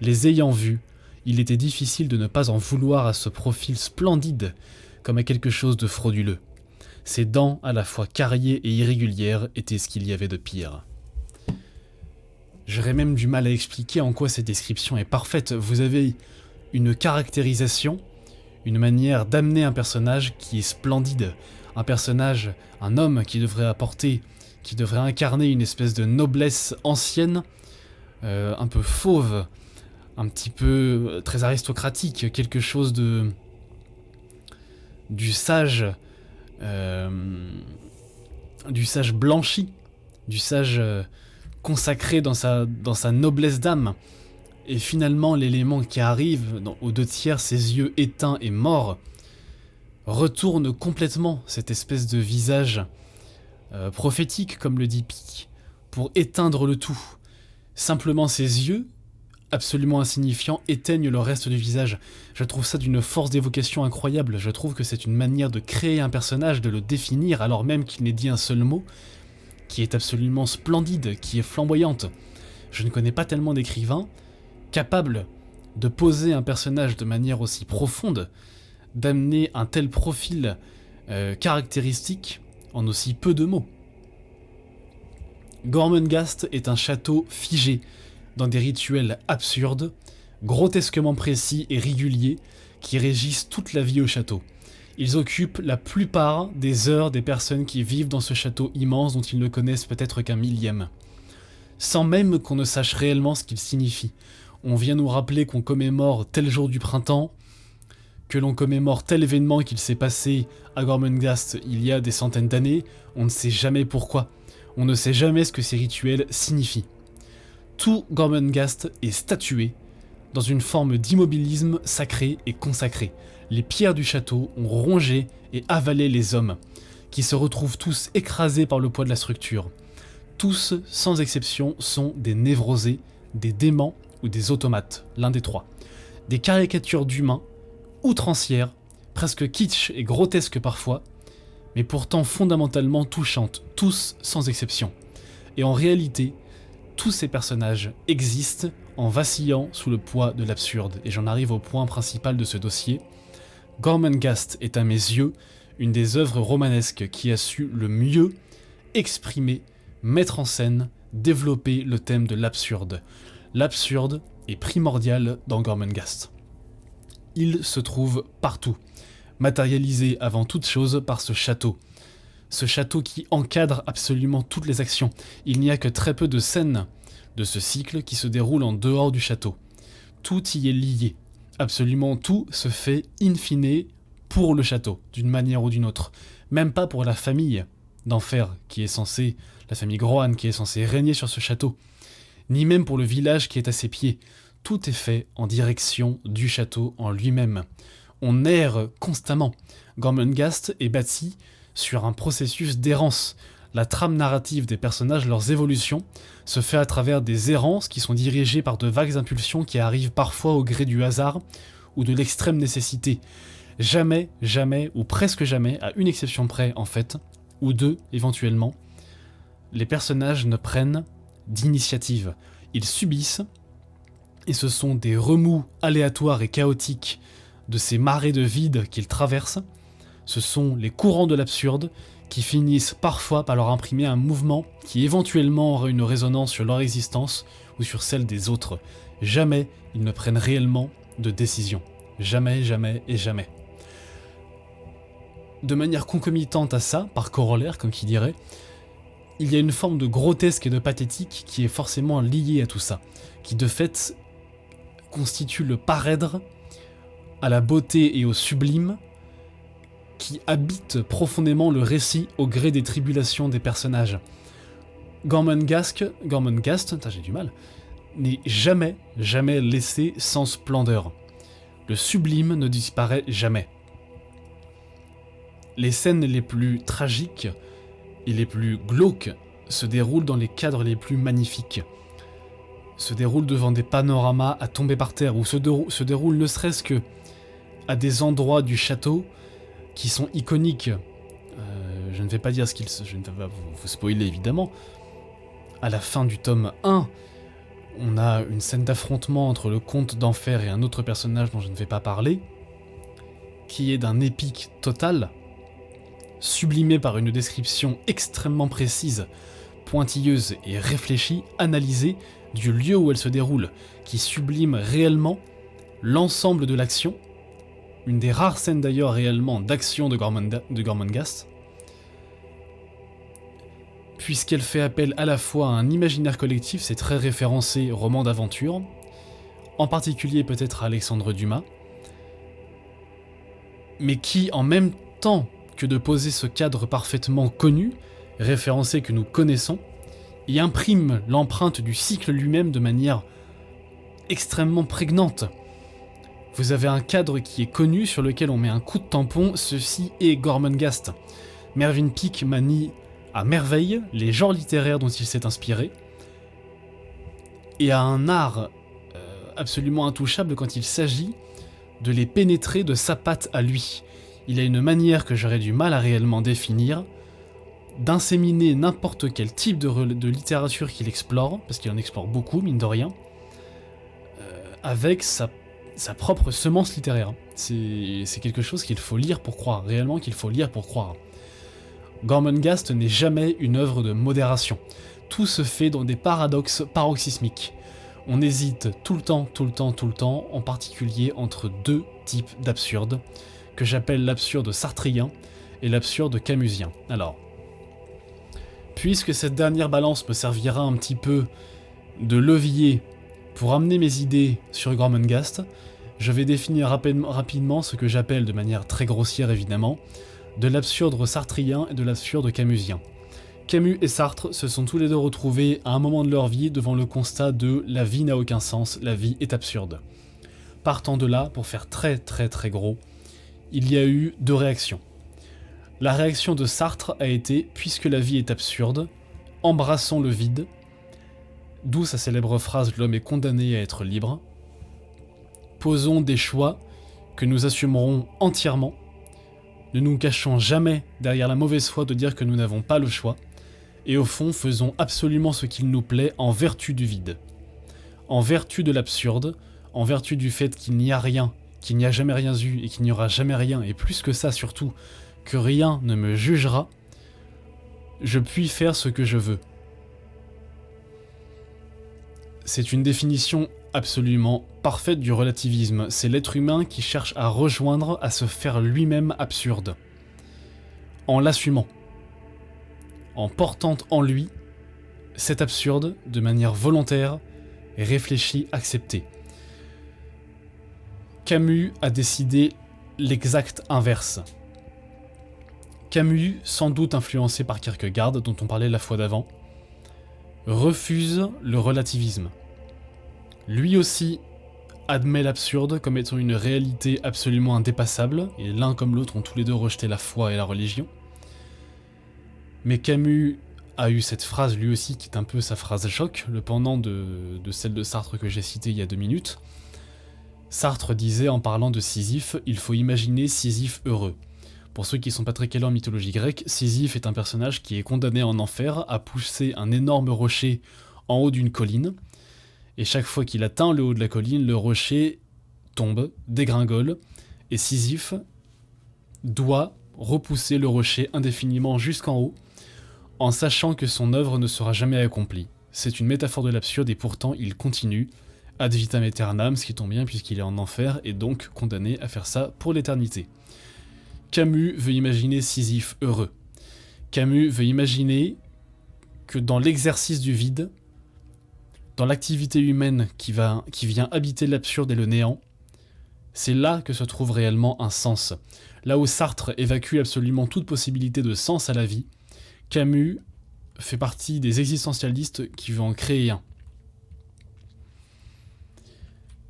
Les ayant vus, il était difficile de ne pas en vouloir à ce profil splendide, comme à quelque chose de frauduleux. Ses dents, à la fois carriées et irrégulières, étaient ce qu'il y avait de pire. J'aurais même du mal à expliquer en quoi cette description est parfaite. Vous avez une caractérisation, une manière d'amener un personnage qui est splendide, un personnage, un homme qui devrait incarner une espèce de noblesse ancienne, un peu fauve, un petit peu très aristocratique, quelque chose du sage blanchi, du sage consacré dans sa noblesse d'âme. Et finalement, l'élément qui arrive, aux 2/3, ses yeux éteints et morts, retourne complètement cette espèce de visage prophétique, comme le dit Pic, pour éteindre le tout. Simplement ses yeux, absolument insignifiants, éteignent le reste du visage. Je trouve ça d'une force d'évocation incroyable. Je trouve que c'est une manière de créer un personnage, de le définir, alors même qu'il n'est dit un seul mot, qui est absolument splendide, qui est flamboyante. Je ne connais pas tellement d'écrivains capables de poser un personnage de manière aussi profonde, d'amener un tel profil caractéristique en aussi peu de mots. Gormenghast est un château figé dans des rituels absurdes, grotesquement précis et réguliers, qui régissent toute la vie au château. Ils occupent la plupart des heures des personnes qui vivent dans ce château immense dont ils ne connaissent peut-être qu'un millième. Sans même qu'on ne sache réellement ce qu'il signifie. On vient nous rappeler qu'on commémore tel jour du printemps, que l'on commémore tel événement qu'il s'est passé à Gormenghast il y a des centaines d'années, on ne sait jamais pourquoi. On ne sait jamais ce que ces rituels signifient. Tout Gormenghast est statué dans une forme d'immobilisme sacré et consacré. Les pierres du château ont rongé et avalé les hommes, qui se retrouvent tous écrasés par le poids de la structure. Tous, sans exception, sont des névrosés, des déments ou des automates, l'un des trois. Des caricatures d'humains, outrancières, presque kitsch et grotesques parfois, mais pourtant fondamentalement touchantes, tous sans exception. Et en réalité, tous ces personnages existent en vacillant sous le poids de l'absurde, et j'en arrive au point principal de ce dossier. Gormenghast est à mes yeux une des œuvres romanesques qui a su le mieux exprimer, mettre en scène, développer le thème de l'absurde. L'absurde est primordial dans Gormenghast. Il se trouve partout, matérialisé avant toute chose par ce château. Ce château qui encadre absolument toutes les actions. Il n'y a que très peu de scènes de ce cycle qui se déroulent en dehors du château. Tout y est lié. Absolument tout se fait in fine pour le château, d'une manière ou d'une autre. Même pas pour la famille d'Enfer, la famille Grohan qui est censée régner sur ce château. Ni même pour le village qui est à ses pieds. Tout est fait en direction du château en lui-même. On erre constamment. Gormenghast est bâti sur un processus d'errance. La trame narrative des personnages, leurs évolutions, se fait à travers des errances qui sont dirigées par de vagues impulsions qui arrivent parfois au gré du hasard ou de l'extrême nécessité. Jamais, ou presque jamais, à une exception près en fait, ou deux éventuellement, les personnages ne prennent d'initiative. Ils subissent, et ce sont des remous aléatoires et chaotiques de ces marées de vide qu'ils traversent. Ce sont les courants de l'absurde qui finissent parfois par leur imprimer un mouvement qui éventuellement aura une résonance sur leur existence ou sur celle des autres. Jamais ils ne prennent réellement de décision. Jamais. De manière concomitante à ça, par corollaire comme qui dirait, il y a une forme de grotesque et de pathétique qui est forcément liée à tout ça, qui de fait constitue le parèdre à la beauté et au sublime, qui habite profondément le récit au gré des tribulations des personnages. Gormenghast, j'ai du mal, n'est jamais laissé sans splendeur. Le sublime ne disparaît jamais. Les scènes les plus tragiques et les plus glauques se déroulent dans les cadres les plus magnifiques. Se déroulent devant des panoramas à tomber par terre, ou se déroulent ne serait-ce que à des endroits du château qui sont iconiques. Je ne vais pas dire je ne vais pas vous spoiler évidemment. À la fin du tome 1, on a une scène d'affrontement entre le comte d'Enfer et un autre personnage dont je ne vais pas parler, qui est d'un épique total, sublimé par une description extrêmement précise, pointilleuse et réfléchie, analysée du lieu où elle se déroule, qui sublime réellement l'ensemble de l'action, une des rares scènes d'ailleurs réellement d'action de Gormenghast, puisqu'elle fait appel à la fois à un imaginaire collectif, c'est très référencé roman d'aventure, en particulier peut-être à Alexandre Dumas, mais qui, en même temps que de poser ce cadre parfaitement connu, référencé que nous connaissons, y imprime l'empreinte du cycle lui-même de manière extrêmement prégnante. Vous avez un cadre qui est connu, sur lequel on met un coup de tampon, ceci est Gormenghast. Mervyn Peake manie à merveille les genres littéraires dont il s'est inspiré, et a un art absolument intouchable quand il s'agit de les pénétrer de sa patte à lui. Il a une manière que j'aurais du mal à réellement définir, d'inséminer n'importe quel type de littérature qu'il explore, parce qu'il en explore beaucoup, mine de rien, avec sa propre semence littéraire. C'est quelque chose qu'il faut lire pour croire, réellement qu'il faut lire pour croire. Gormenghast n'est jamais une œuvre de modération. Tout se fait dans des paradoxes paroxysmiques. On hésite tout le temps, en particulier entre deux types d'absurdes, que j'appelle l'absurde sartrien et l'absurde camusien. Alors, puisque cette dernière balance me servira un petit peu de levier pour amener mes idées sur Gormenghast, je vais définir rapidement ce que j'appelle, de manière très grossière évidemment, de l'absurde sartrien et de l'absurde camusien. Camus et Sartre se sont tous les deux retrouvés à un moment de leur vie devant le constat de « la vie n'a aucun sens, la vie est absurde ». Partant de là, pour faire très gros, il y a eu deux réactions. La réaction de Sartre a été « puisque la vie est absurde, embrassons le vide », d'où sa célèbre phrase « l'homme est condamné à être libre », posons des choix que nous assumerons entièrement, ne nous cachons jamais derrière la mauvaise foi de dire que nous n'avons pas le choix, et au fond faisons absolument ce qu'il nous plaît en vertu du vide, en vertu de l'absurde, en vertu du fait qu'il n'y a rien, qu'il n'y a jamais rien eu et qu'il n'y aura jamais rien, et plus que ça surtout, que rien ne me jugera, je puis faire ce que je veux. C'est une définition absolument parfaite du relativisme. C'est l'être humain qui cherche à rejoindre, à se faire lui-même absurde. En l'assumant. En portant en lui cet absurde de manière volontaire, réfléchie, acceptée. Camus a décidé l'exact inverse. Camus, sans doute influencé par Kierkegaard, dont on parlait la fois d'avant, refuse le relativisme. Lui aussi admet l'absurde comme étant une réalité absolument indépassable, et l'un comme l'autre ont tous les deux rejeté la foi et la religion. Mais Camus a eu cette phrase lui aussi qui est un peu sa phrase choc, le pendant de celle de Sartre que j'ai citée il y a 2 minutes. Sartre disait en parlant de Sisyphe, il faut imaginer Sisyphe heureux. Pour ceux qui ne sont pas très calés en mythologie grecque, Sisyphe est un personnage qui est condamné en enfer à pousser un énorme rocher en haut d'une colline, et chaque fois qu'il atteint le haut de la colline, le rocher tombe, dégringole, et Sisyphe doit repousser le rocher indéfiniment jusqu'en haut, en sachant que son œuvre ne sera jamais accomplie. C'est une métaphore de l'absurde et pourtant il continue, ad vitam aeternam, ce qui tombe bien puisqu'il est en enfer et donc condamné à faire ça pour l'éternité. Camus veut imaginer Sisyphe heureux. Camus veut imaginer que dans l'exercice du vide, dans l'activité humaine qui vient habiter l'absurde et le néant, c'est là que se trouve réellement un sens. Là où Sartre évacue absolument toute possibilité de sens à la vie, Camus fait partie des existentialistes qui veulent en créer un.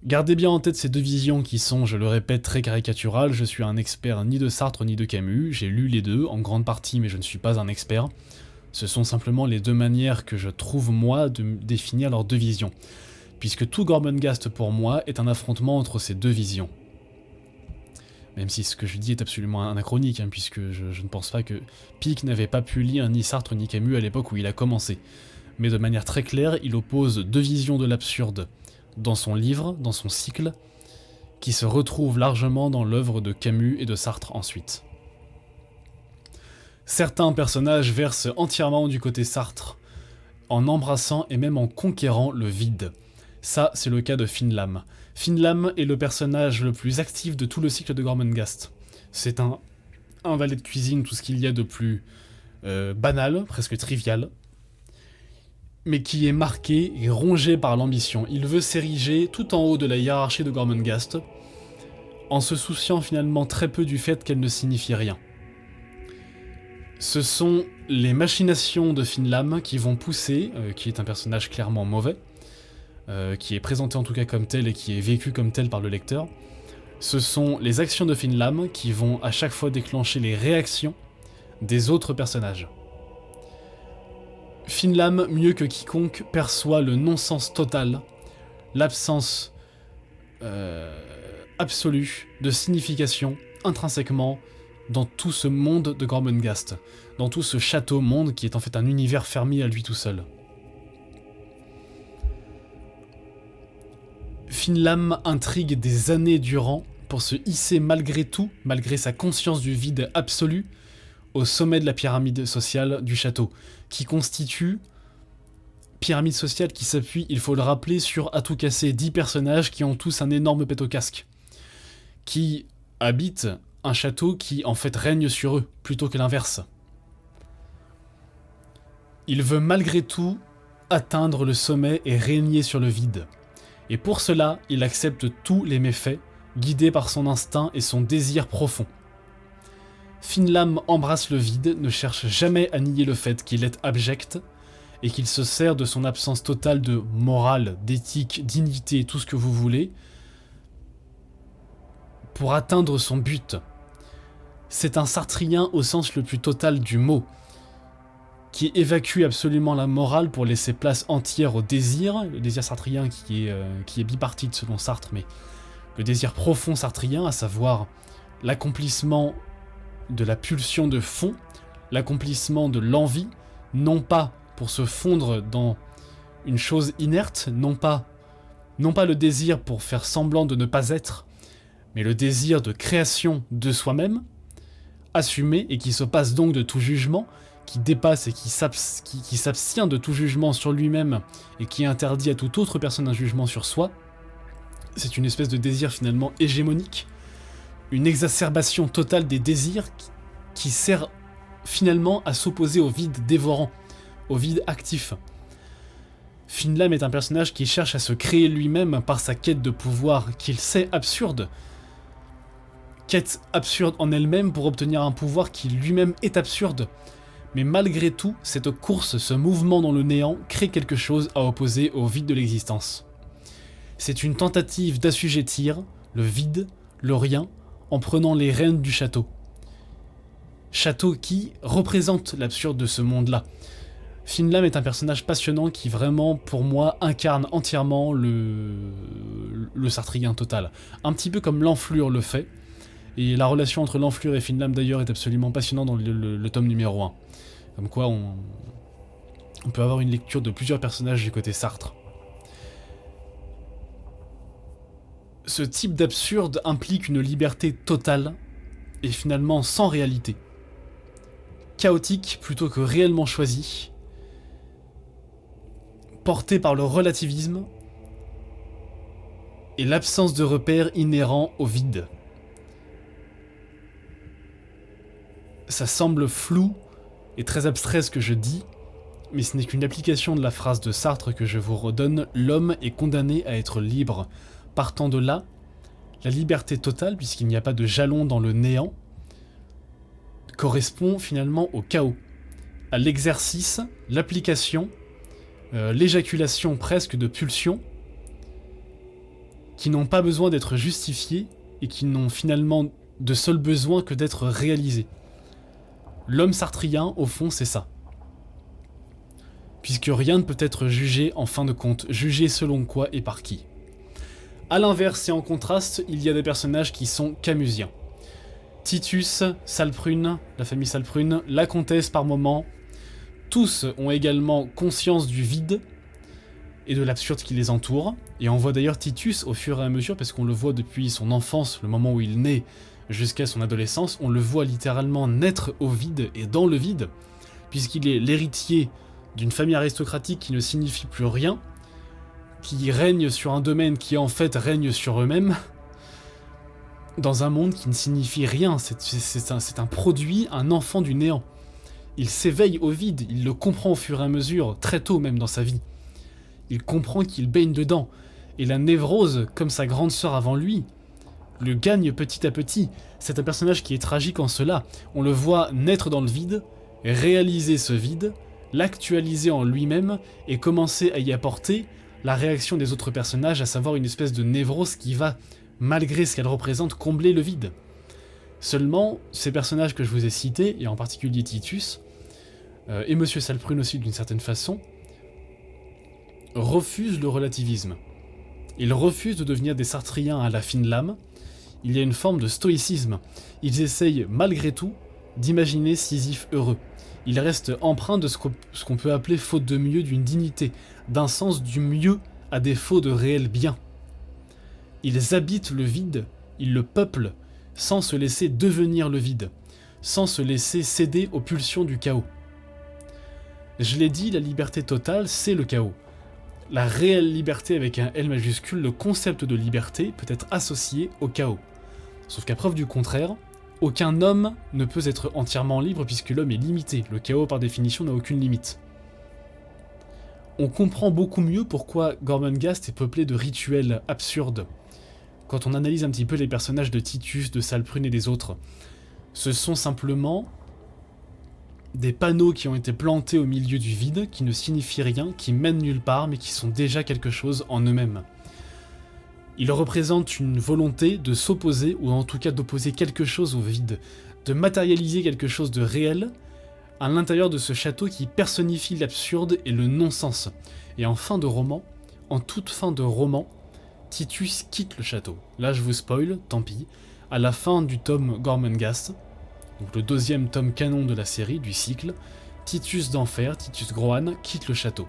Gardez bien en tête ces deux visions qui sont, je le répète, très caricaturales. Je suis un expert ni de Sartre ni de Camus, j'ai lu les deux en grande partie mais je ne suis pas un expert. Ce sont simplement les deux manières que je trouve moi de définir leurs deux visions. Puisque tout Gormenghast pour moi est un affrontement entre ces deux visions. Même si ce que je dis est absolument anachronique, puisque je ne pense pas que Peake n'avait pas pu lire ni Sartre ni Camus à l'époque où il a commencé. Mais de manière très claire, il oppose deux visions de l'absurde dans son livre, dans son cycle, qui se retrouvent largement dans l'œuvre de Camus et de Sartre ensuite. Certains personnages versent entièrement du côté Sartre, en embrassant et même en conquérant le vide. Ça, c'est le cas de Finlam. Finlam est le personnage le plus actif de tout le cycle de Gormenghast. C'est un valet de cuisine, tout ce qu'il y a de plus banal, presque trivial, mais qui est marqué et rongé par l'ambition. Il veut s'ériger tout en haut de la hiérarchie de Gormenghast, en se souciant finalement très peu du fait qu'elle ne signifie rien. Ce sont les machinations de Finlam qui vont pousser, qui est un personnage clairement mauvais, qui est présenté en tout cas comme tel et qui est vécu comme tel par le lecteur. Ce sont les actions de Finlam qui vont à chaque fois déclencher les réactions des autres personnages. Finlam, mieux que quiconque, perçoit le non-sens total, l'absence absolue de signification intrinsèquement dans tout ce monde de Gormenghast, dans tout ce château-monde qui est en fait un univers fermé à lui tout seul. Finlam intrigue des années durant pour se hisser malgré tout, malgré sa conscience du vide absolu, au sommet de la pyramide sociale du château, qui constitue pyramide sociale qui s'appuie, il faut le rappeler, sur à tout casser 10 personnages qui ont tous un énorme pet au casque, qui habitent un château qui en fait règne sur eux, plutôt que l'inverse. Il veut malgré tout atteindre le sommet et régner sur le vide. Et pour cela, il accepte tous les méfaits, guidé par son instinct et son désir profond. Finlam embrasse le vide, ne cherche jamais à nier le fait qu'il est abject, et qu'il se sert de son absence totale de morale, d'éthique, dignité, tout ce que vous voulez, pour atteindre son but. C'est un sartrien au sens le plus total du mot, qui évacue absolument la morale pour laisser place entière au désir, le désir sartrien qui est bipartite selon Sartre, mais le désir profond sartrien, à savoir l'accomplissement de la pulsion de fond, l'accomplissement de l'envie, non pas pour se fondre dans une chose inerte, non pas le désir pour faire semblant de ne pas être, mais le désir de création de soi-même, assumé et qui se passe donc de tout jugement, qui dépasse et qui s'abstient de tout jugement sur lui-même et qui interdit à toute autre personne un jugement sur soi. C'est une espèce de désir finalement hégémonique, une exacerbation totale des désirs qui sert finalement à s'opposer au vide dévorant, au vide actif. Finlam est un personnage qui cherche à se créer lui-même par sa quête de pouvoir qu'il sait absurde. Quête absurde en elle-même pour obtenir un pouvoir qui lui-même est absurde. Mais malgré tout, cette course, ce mouvement dans le néant, crée quelque chose à opposer au vide de l'existence. C'est une tentative d'assujettir le vide, le rien, en prenant les rênes du château. Château qui représente l'absurde de ce monde-là. Finlam est un personnage passionnant qui vraiment, pour moi, incarne entièrement le sartrien total. Un petit peu comme l'enflure le fait, et la relation entre l'enflure et Finlam d'ailleurs est absolument passionnante dans le tome numéro 1. Comme quoi on peut avoir une lecture de plusieurs personnages du côté Sartre. Ce type d'absurde implique une liberté totale et finalement sans réalité. Chaotique plutôt que réellement choisie, porté par le relativisme et l'absence de repères inhérents au vide. Ça semble flou et très abstrait ce que je dis, mais ce n'est qu'une application de la phrase de Sartre que je vous redonne, l'homme est condamné à être libre. Partant de là, la liberté totale, puisqu'il n'y a pas de jalon dans le néant, correspond finalement au chaos, à l'exercice, l'application, l'éjaculation presque de pulsions, qui n'ont pas besoin d'être justifiées et qui n'ont finalement de seul besoin que d'être réalisées. L'homme sartrien, au fond, c'est ça. Puisque rien ne peut être jugé en fin de compte, jugé selon quoi et par qui. A l'inverse et en contraste, il y a des personnages qui sont camusiens. Titus, Salprune, la famille Salprune, la comtesse par moment, tous ont également conscience du vide et de l'absurde qui les entoure, et on voit d'ailleurs Titus au fur et à mesure, parce qu'on le voit depuis son enfance, le moment où il naît, jusqu'à son adolescence, on le voit littéralement naître au vide et dans le vide, puisqu'il est l'héritier d'une famille aristocratique qui ne signifie plus rien, qui règnent sur un domaine qui en fait règne sur eux-mêmes, dans un monde qui ne signifie rien. C'est un produit, un enfant du néant. Il s'éveille au vide, il le comprend au fur et à mesure, très tôt même dans sa vie. Il comprend qu'il baigne dedans, et la névrose, comme sa grande sœur avant lui, le gagne petit à petit. C'est un personnage qui est tragique en cela. On le voit naître dans le vide, réaliser ce vide, l'actualiser en lui-même, et commencer à y apporter la réaction des autres personnages, à savoir une espèce de névrose qui va, malgré ce qu'elle représente, combler le vide. Seulement, ces personnages que je vous ai cités, et en particulier Titus, et Monsieur Salprune aussi d'une certaine façon, refusent le relativisme. Ils refusent de devenir des Sartriens à la fine lame. Il y a une forme de stoïcisme. Ils essayent, malgré tout, d'imaginer Sisyphe heureux. Ils restent empreints de ce qu'on peut appeler, faute de mieux, d'une dignité, d'un sens du mieux à défaut de réel bien. Ils habitent le vide, ils le peuplent, sans se laisser devenir le vide, sans se laisser céder aux pulsions du chaos. Je l'ai dit, la liberté totale, c'est le chaos. La réelle liberté avec un L majuscule, le concept de liberté peut être associé au chaos. Sauf qu'à preuve du contraire, aucun homme ne peut être entièrement libre puisque l'homme est limité. Le chaos par définition n'a aucune limite. On comprend beaucoup mieux pourquoi Gormenghast est peuplé de rituels absurdes. Quand on analyse un petit peu les personnages de Titus, de Salprune et des autres, ce sont simplement des panneaux qui ont été plantés au milieu du vide, qui ne signifient rien, qui mènent nulle part, mais qui sont déjà quelque chose en eux-mêmes. Ils représentent une volonté de s'opposer, ou en tout cas d'opposer quelque chose au vide, de matérialiser quelque chose de réel à l'intérieur de ce château qui personnifie l'absurde et le non-sens. Et en fin de roman, en toute fin de roman, Titus quitte le château. Là je vous spoil, tant pis. À la fin du tome Gormenghast, donc le deuxième tome canon de la série, du cycle, Titus d'Enfer, Titus Groan, quitte le château.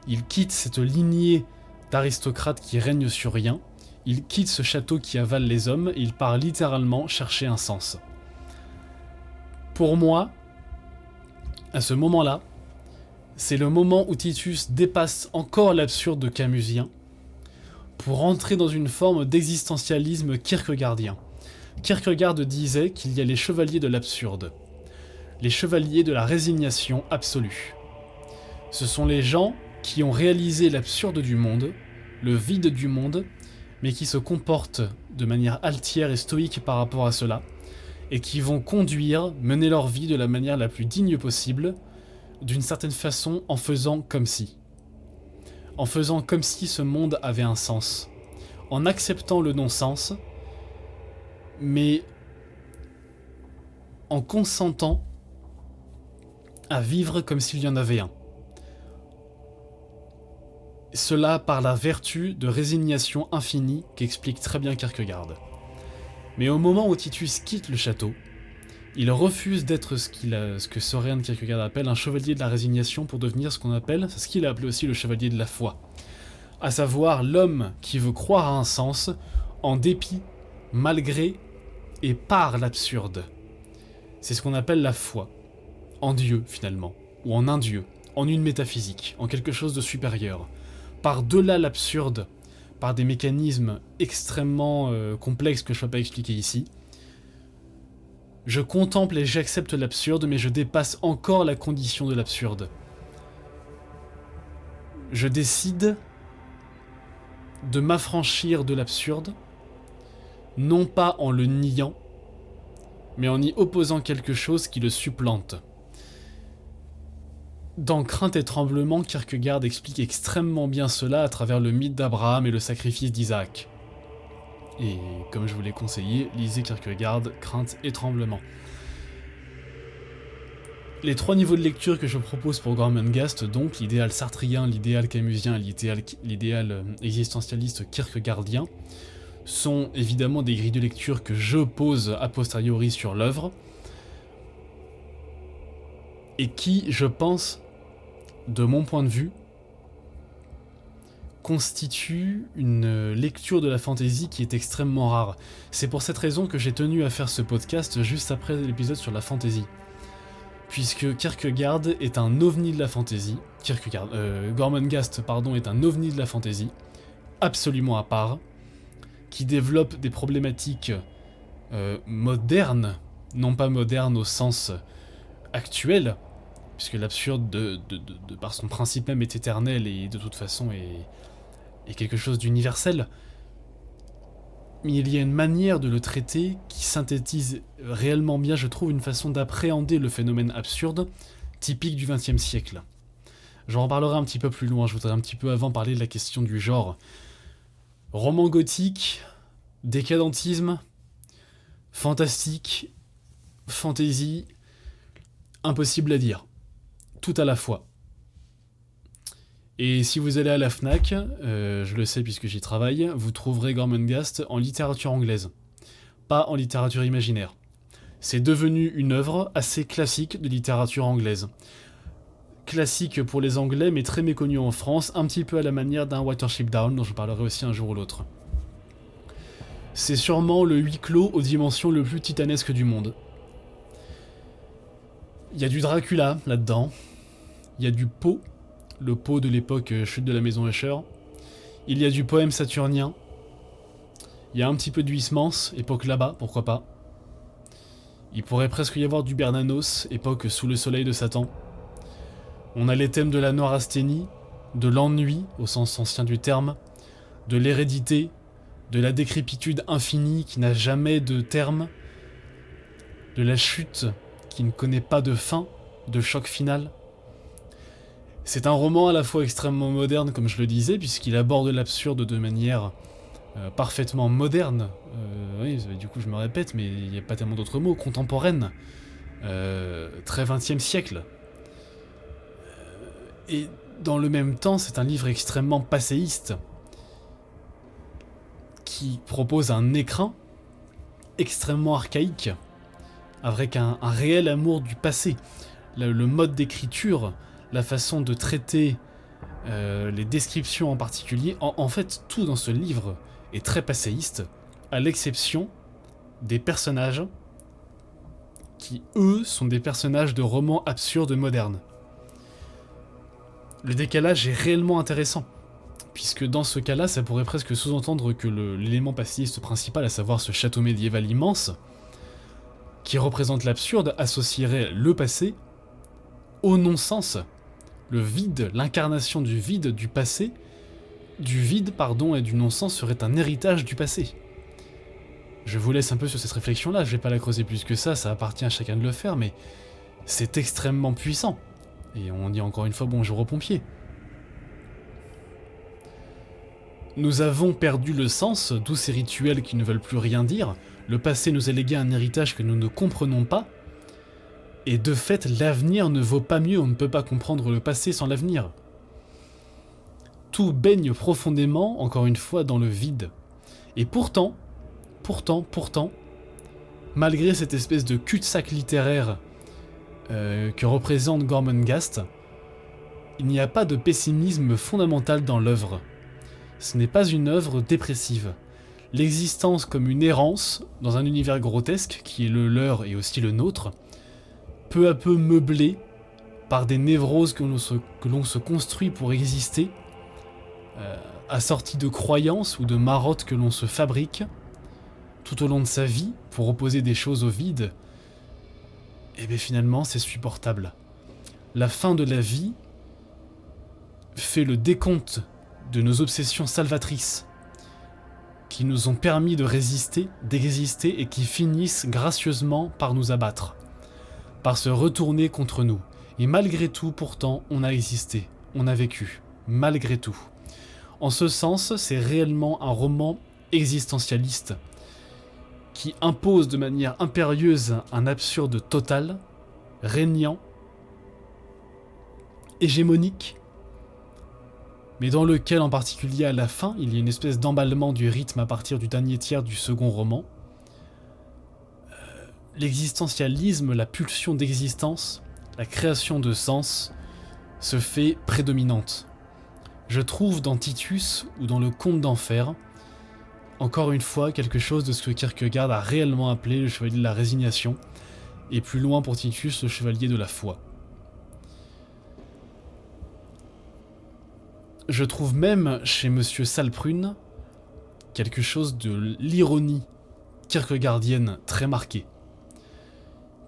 Il quitte cette lignée d'aristocrates qui règnent sur rien, il quitte ce château qui avale les hommes, et il part littéralement chercher un sens. Pour moi, à ce moment-là, c'est le moment où Titus dépasse encore l'absurde camusien pour entrer dans une forme d'existentialisme kierkegaardien. Kierkegaard disait qu'il y a les chevaliers de l'absurde, les chevaliers de la résignation absolue. Ce sont les gens qui ont réalisé l'absurde du monde, le vide du monde, mais qui se comportent de manière altière et stoïque par rapport à cela, et qui vont mener leur vie de la manière la plus digne possible, d'une certaine façon en faisant comme si. En faisant comme si ce monde avait un sens, en acceptant le non-sens, mais en consentant à vivre comme s'il y en avait un. Cela par la vertu de résignation infinie qu'explique très bien Kierkegaard. Mais au moment où Titus quitte le château, il refuse d'être ce que Søren Kierkegaard appelle un chevalier de la résignation pour devenir ce qu'il a appelé aussi le chevalier de la foi. À savoir l'homme qui veut croire à un sens, en dépit, malgré et par l'absurde. C'est ce qu'on appelle la foi. En Dieu, finalement. Ou en un Dieu. En une métaphysique. En quelque chose de supérieur. Par-delà l'absurde, par des mécanismes extrêmement complexes que je ne peux pas expliquer ici, je contemple et j'accepte l'absurde, mais je dépasse encore la condition de l'absurde. Je décide de m'affranchir de l'absurde, non pas en le niant, mais en y opposant quelque chose qui le supplante. Dans Crainte et Tremblement, Kierkegaard explique extrêmement bien cela à travers le mythe d'Abraham et le sacrifice d'Isaac. Et comme je vous l'ai conseillé, lisez Kierkegaard, Crainte et Tremblement. Les 3 niveaux de lecture que je propose pour Gormenghast, donc l'idéal sartrien, l'idéal camusien et l'idéal existentialiste kierkegaardien, sont évidemment des grilles de lecture que je pose a posteriori sur l'œuvre, et qui, je pense, de mon point de vue, constitue une lecture de la fantasy qui est extrêmement rare. C'est pour cette raison que j'ai tenu à faire ce podcast juste après l'épisode sur la fantasy. puisque Kierkegaard est un ovni de la fantasy. Gormenghast, pardon, est un ovni de la fantasy, absolument à part, qui développe des problématiques modernes, non pas modernes au sens actuel, puisque l'absurde, de par son principe même, est éternel et de toute façon est quelque chose d'universel. Mais il y a une manière de le traiter qui synthétise réellement bien, je trouve, une façon d'appréhender le phénomène absurde, typique du XXe siècle. J'en reparlerai un petit peu plus loin, je voudrais un petit peu avant parler de la question du genre. Roman gothique, décadentisme, fantastique, fantasy, impossible à dire. Tout à la fois. Et si vous allez à la Fnac, je le sais puisque j'y travaille, vous trouverez Gormenghast en littérature anglaise, pas en littérature imaginaire. C'est devenu une œuvre assez classique de littérature anglaise. Classique pour les Anglais, mais très méconnu en France, un petit peu à la manière d'un Watership Down, dont je parlerai aussi un jour ou l'autre. C'est sûrement le huis clos aux dimensions le plus titanesque du monde. Il y a du Dracula là-dedans, il y a du Poe, le Poe de l'époque chute de la maison Usher, il y a du poème saturnien, il y a un petit peu de Huysmans, époque là-bas, pourquoi pas. Il pourrait presque y avoir du Bernanos, époque sous le soleil de Satan. On a les thèmes de la neurasthénie, de l'ennui, au sens ancien du terme, de l'hérédité, de la décrépitude infinie qui n'a jamais de terme, de la chute qui ne connaît pas de fin, de choc final. C'est un roman à la fois extrêmement moderne, comme je le disais, puisqu'il aborde l'absurde de manière parfaitement moderne. Oui, du coup je me répète, mais il n'y a pas tellement d'autres mots. Contemporaine. Très 20e siècle. Et dans le même temps, c'est un livre extrêmement passéiste, qui propose un écrin extrêmement archaïque, avec un réel amour du passé. Le mode d'écriture, la façon de traiter les descriptions en particulier, en fait tout dans ce livre est très passéiste, à l'exception des personnages qui, eux, sont des personnages de romans absurdes modernes. Le décalage est réellement intéressant, puisque dans ce cas-là, ça pourrait presque sous-entendre que l'élément passéiste principal, à savoir ce château médiéval immense, qui représente l'absurde, associerait le passé au non-sens. Le vide, l'incarnation du vide, du passé, du vide, pardon, et du non-sens serait un héritage du passé. Je vous laisse un peu sur cette réflexion-là, je vais pas la creuser plus que ça appartient à chacun de le faire, mais c'est extrêmement puissant. Et on dit encore une fois bonjour aux pompiers. Nous avons perdu le sens, d'où ces rituels qui ne veulent plus rien dire. Le passé nous a légué un héritage que nous ne comprenons pas. Et de fait, l'avenir ne vaut pas mieux, on ne peut pas comprendre le passé sans l'avenir. Tout baigne profondément, encore une fois, dans le vide. Et pourtant, malgré cette espèce de cul-de-sac littéraire que représente Gormenghast, il n'y a pas de pessimisme fondamental dans l'œuvre. Ce n'est pas une œuvre dépressive. L'existence comme une errance dans un univers grotesque, qui est le leur et aussi le nôtre, peu à peu meublé par des névroses que l'on se construit pour exister, assorties de croyances ou de marottes que l'on se fabrique, tout au long de sa vie, pour opposer des choses au vide, et bien finalement c'est supportable. La fin de la vie fait le décompte de nos obsessions salvatrices, qui nous ont permis de résister, d'exister, et qui finissent gracieusement par nous abattre, par se retourner contre nous. Et malgré tout, pourtant, on a existé, on a vécu, malgré tout. En ce sens, c'est réellement un roman existentialiste, qui impose de manière impérieuse un absurde total, régnant, hégémonique, mais dans lequel en particulier à la fin, il y a une espèce d'emballement du rythme à partir du dernier tiers du second roman. L'existentialisme, la pulsion d'existence, la création de sens, se fait prédominante. Je trouve dans Titus ou dans le Conte d'Enfer, encore une fois, quelque chose de ce que Kierkegaard a réellement appelé le chevalier de la résignation, et plus loin pour Titus, le chevalier de la foi. Je trouve même chez Monsieur Salprune quelque chose de l'ironie kierkegaardienne très marquée.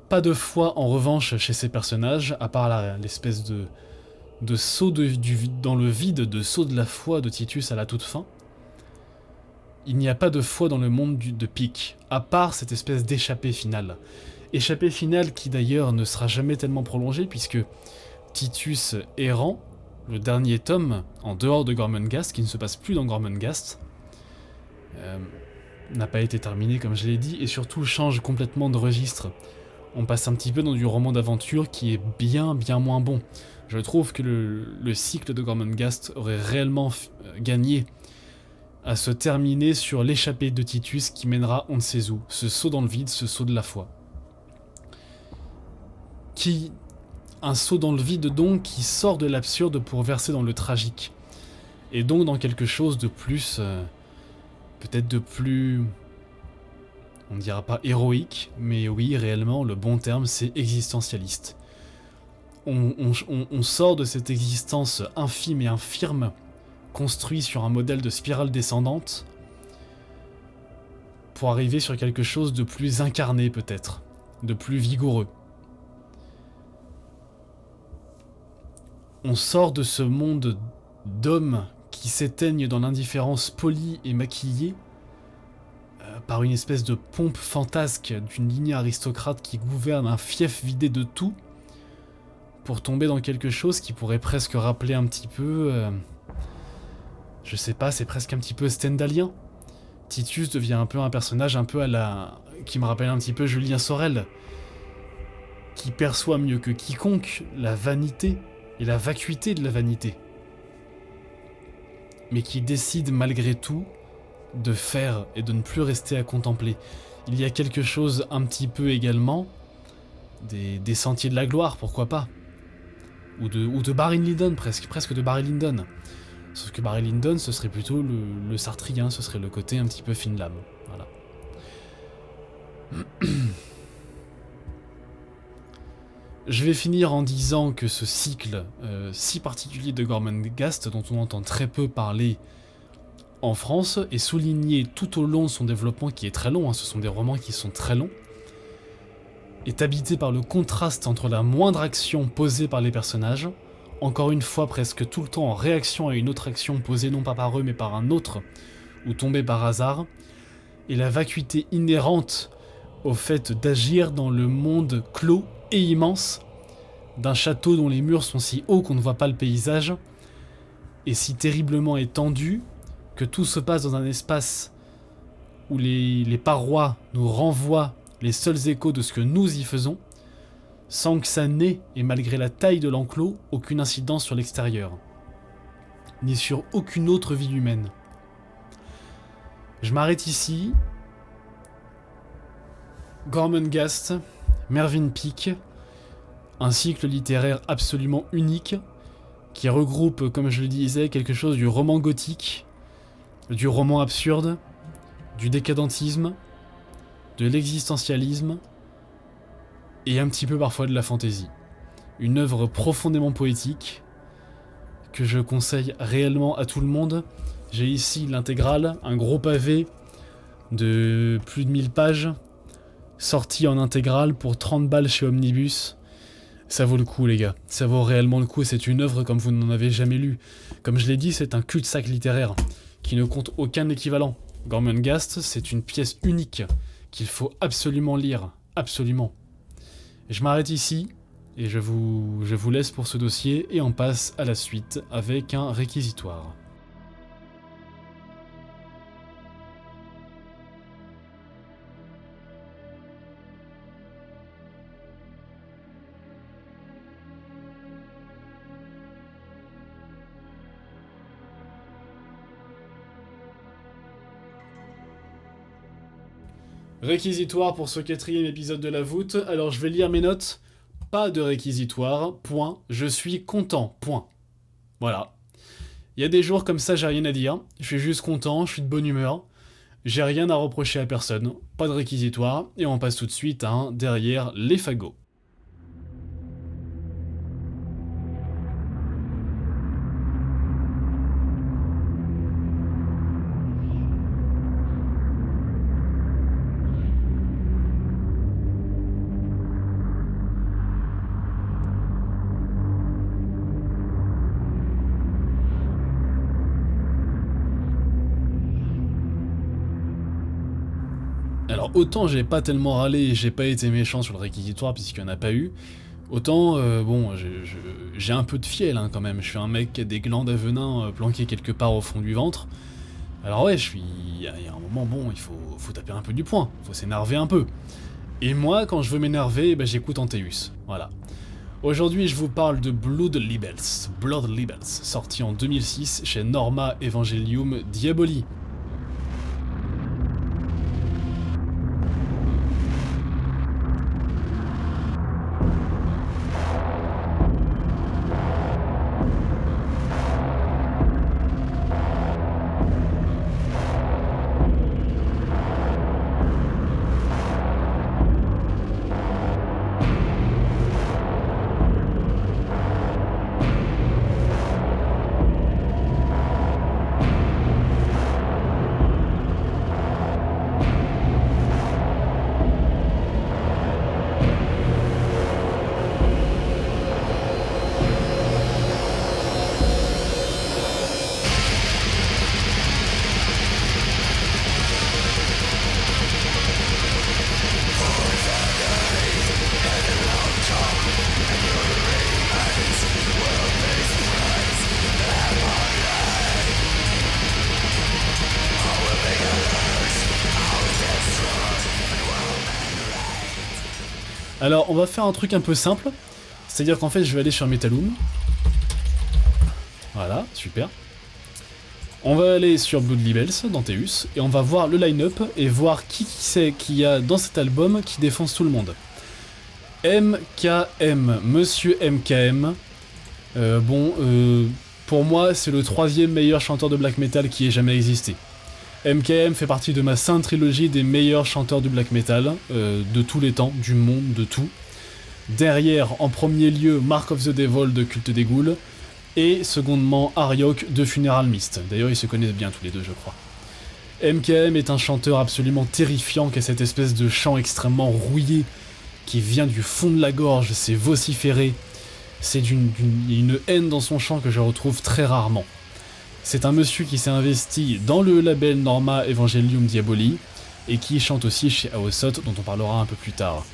Pas de foi en revanche chez ces personnages, à part l'espèce de saut dans le vide, de saut de la foi de Titus à la toute fin. Il n'y a pas de foi dans le monde de Pic, à part cette espèce d'échappée finale. Échappée finale qui d'ailleurs ne sera jamais tellement prolongée, puisque Titus errant, le dernier tome, en dehors de Gormenghast, qui ne se passe plus dans Gormenghast, n'a pas été terminé comme je l'ai dit, et surtout change complètement de registre. On passe un petit peu dans du roman d'aventure qui est bien moins bon. Je trouve que le cycle de Gormenghast aurait réellement gagné à se terminer sur l'échappée de Titus qui mènera on ne sait où, ce saut dans le vide, ce saut de la foi. Un saut dans le vide donc qui sort de l'absurde pour verser dans le tragique. Et donc dans quelque chose de plus... peut-être de plus... on ne dira pas héroïque, mais oui, réellement, le bon terme, c'est existentialiste. On sort de cette existence infime et infirme, construit sur un modèle de spirale descendante, pour arriver sur quelque chose de plus incarné peut-être, de plus vigoureux. On sort de ce monde d'hommes qui s'éteignent dans l'indifférence polie et maquillée, par une espèce de pompe fantasque d'une lignée aristocrate qui gouverne un fief vidé de tout, pour tomber dans quelque chose qui pourrait presque rappeler un petit peu... je sais pas, c'est presque un petit peu stendhalien. Titus devient un peu un personnage un peu à la... qui me rappelle un petit peu Julien Sorel, qui perçoit mieux que quiconque la vanité et la vacuité de la vanité, mais qui décide malgré tout de faire et de ne plus rester à contempler. Il y a quelque chose un petit peu également des Sentiers de la Gloire, pourquoi pas, ou de Barry Lyndon, presque de Barry Lyndon. Sauf que Barry Lyndon, ce serait plutôt le sartrien, ce serait le côté un petit peu fine lame. Voilà. Je vais finir en disant que ce cycle si particulier de Gormenghast, dont on entend très peu parler en France, est souligné tout au long de son développement, qui est très long, ce sont des romans qui sont très longs, est habité par le contraste entre la moindre action posée par les personnages, encore une fois presque tout le temps en réaction à une autre action posée non pas par eux mais par un autre, ou tombée par hasard, et la vacuité inhérente au fait d'agir dans le monde clos et immense d'un château dont les murs sont si hauts qu'on ne voit pas le paysage, et si terriblement étendu que tout se passe dans un espace où les parois nous renvoient les seuls échos de ce que nous y faisons, sans que ça n'ait, et malgré la taille de l'enclos, aucune incidence sur l'extérieur, ni sur aucune autre vie humaine. Je m'arrête ici. Gormenghast, Mervyn Peake, un cycle littéraire absolument unique, qui regroupe, comme je le disais, quelque chose du roman gothique, du roman absurde, du décadentisme, de l'existentialisme, et un petit peu parfois de la fantaisie. Une œuvre profondément poétique, que je conseille réellement à tout le monde. J'ai ici l'intégrale, un gros pavé de plus de 1000 pages, sorti en intégrale pour 30 balles chez Omnibus. Ça vaut le coup les gars, ça vaut réellement le coup, c'est une œuvre comme vous n'en avez jamais lu. Comme je l'ai dit, c'est un cul-de-sac littéraire, qui ne compte aucun équivalent. Gormenghast, c'est une pièce unique, qu'il faut absolument lire, absolument. Je m'arrête ici, et je vous laisse pour ce dossier, et on passe à la suite avec un réquisitoire. Réquisitoire pour ce 4e épisode de la voûte. Alors je vais lire mes notes. Pas de réquisitoire, point. Je suis content, point. Voilà. Il y a des jours comme ça, j'ai rien à dire. Je suis juste content, je suis de bonne humeur. J'ai rien à reprocher à personne, pas de réquisitoire, et on passe tout de suite à un derrière les fagots. Alors autant j'ai pas tellement râlé et j'ai pas été méchant sur le réquisitoire puisqu'il n'y en a pas eu, autant bon j'ai un peu de fiel hein, quand même, je suis un mec qui a des glandes à venin planquées quelque part au fond du ventre. Alors ouais, il y a un moment bon, faut taper un peu du poing, faut s'énerver un peu. Et moi quand je veux m'énerver, bah, j'écoute Antaeus, voilà. Aujourd'hui je vous parle de Blood Libels, sorti en 2006 chez Norma Evangelium Diaboli. Alors on va faire un truc un peu simple, c'est-à-dire qu'en fait je vais aller sur Metaloom. Voilà, super. On va aller sur Blood Libels d'Antaeus et on va voir le line-up et voir qui c'est qu'il y a dans cet album qui défonce tout le monde. MKM, Monsieur MKM. Pour moi c'est le 3e meilleur chanteur de black metal qui ait jamais existé. MKM fait partie de ma sainte trilogie des meilleurs chanteurs du black metal, de tous les temps, du monde, de tout. Derrière, en premier lieu, Mark of the Devil de Culte des Ghouls, et secondement, Ariok de Funeral Mist. D'ailleurs, ils se connaissent bien tous les deux, je crois. MKM est un chanteur absolument terrifiant, qui a cette espèce de chant extrêmement rouillé, qui vient du fond de la gorge, c'est vociféré. Il y a une haine dans son chant que je retrouve très rarement. C'est un monsieur qui s'est investi dans le label Norma Evangelium Diaboli et qui chante aussi chez Aosot, dont on parlera un peu plus tard.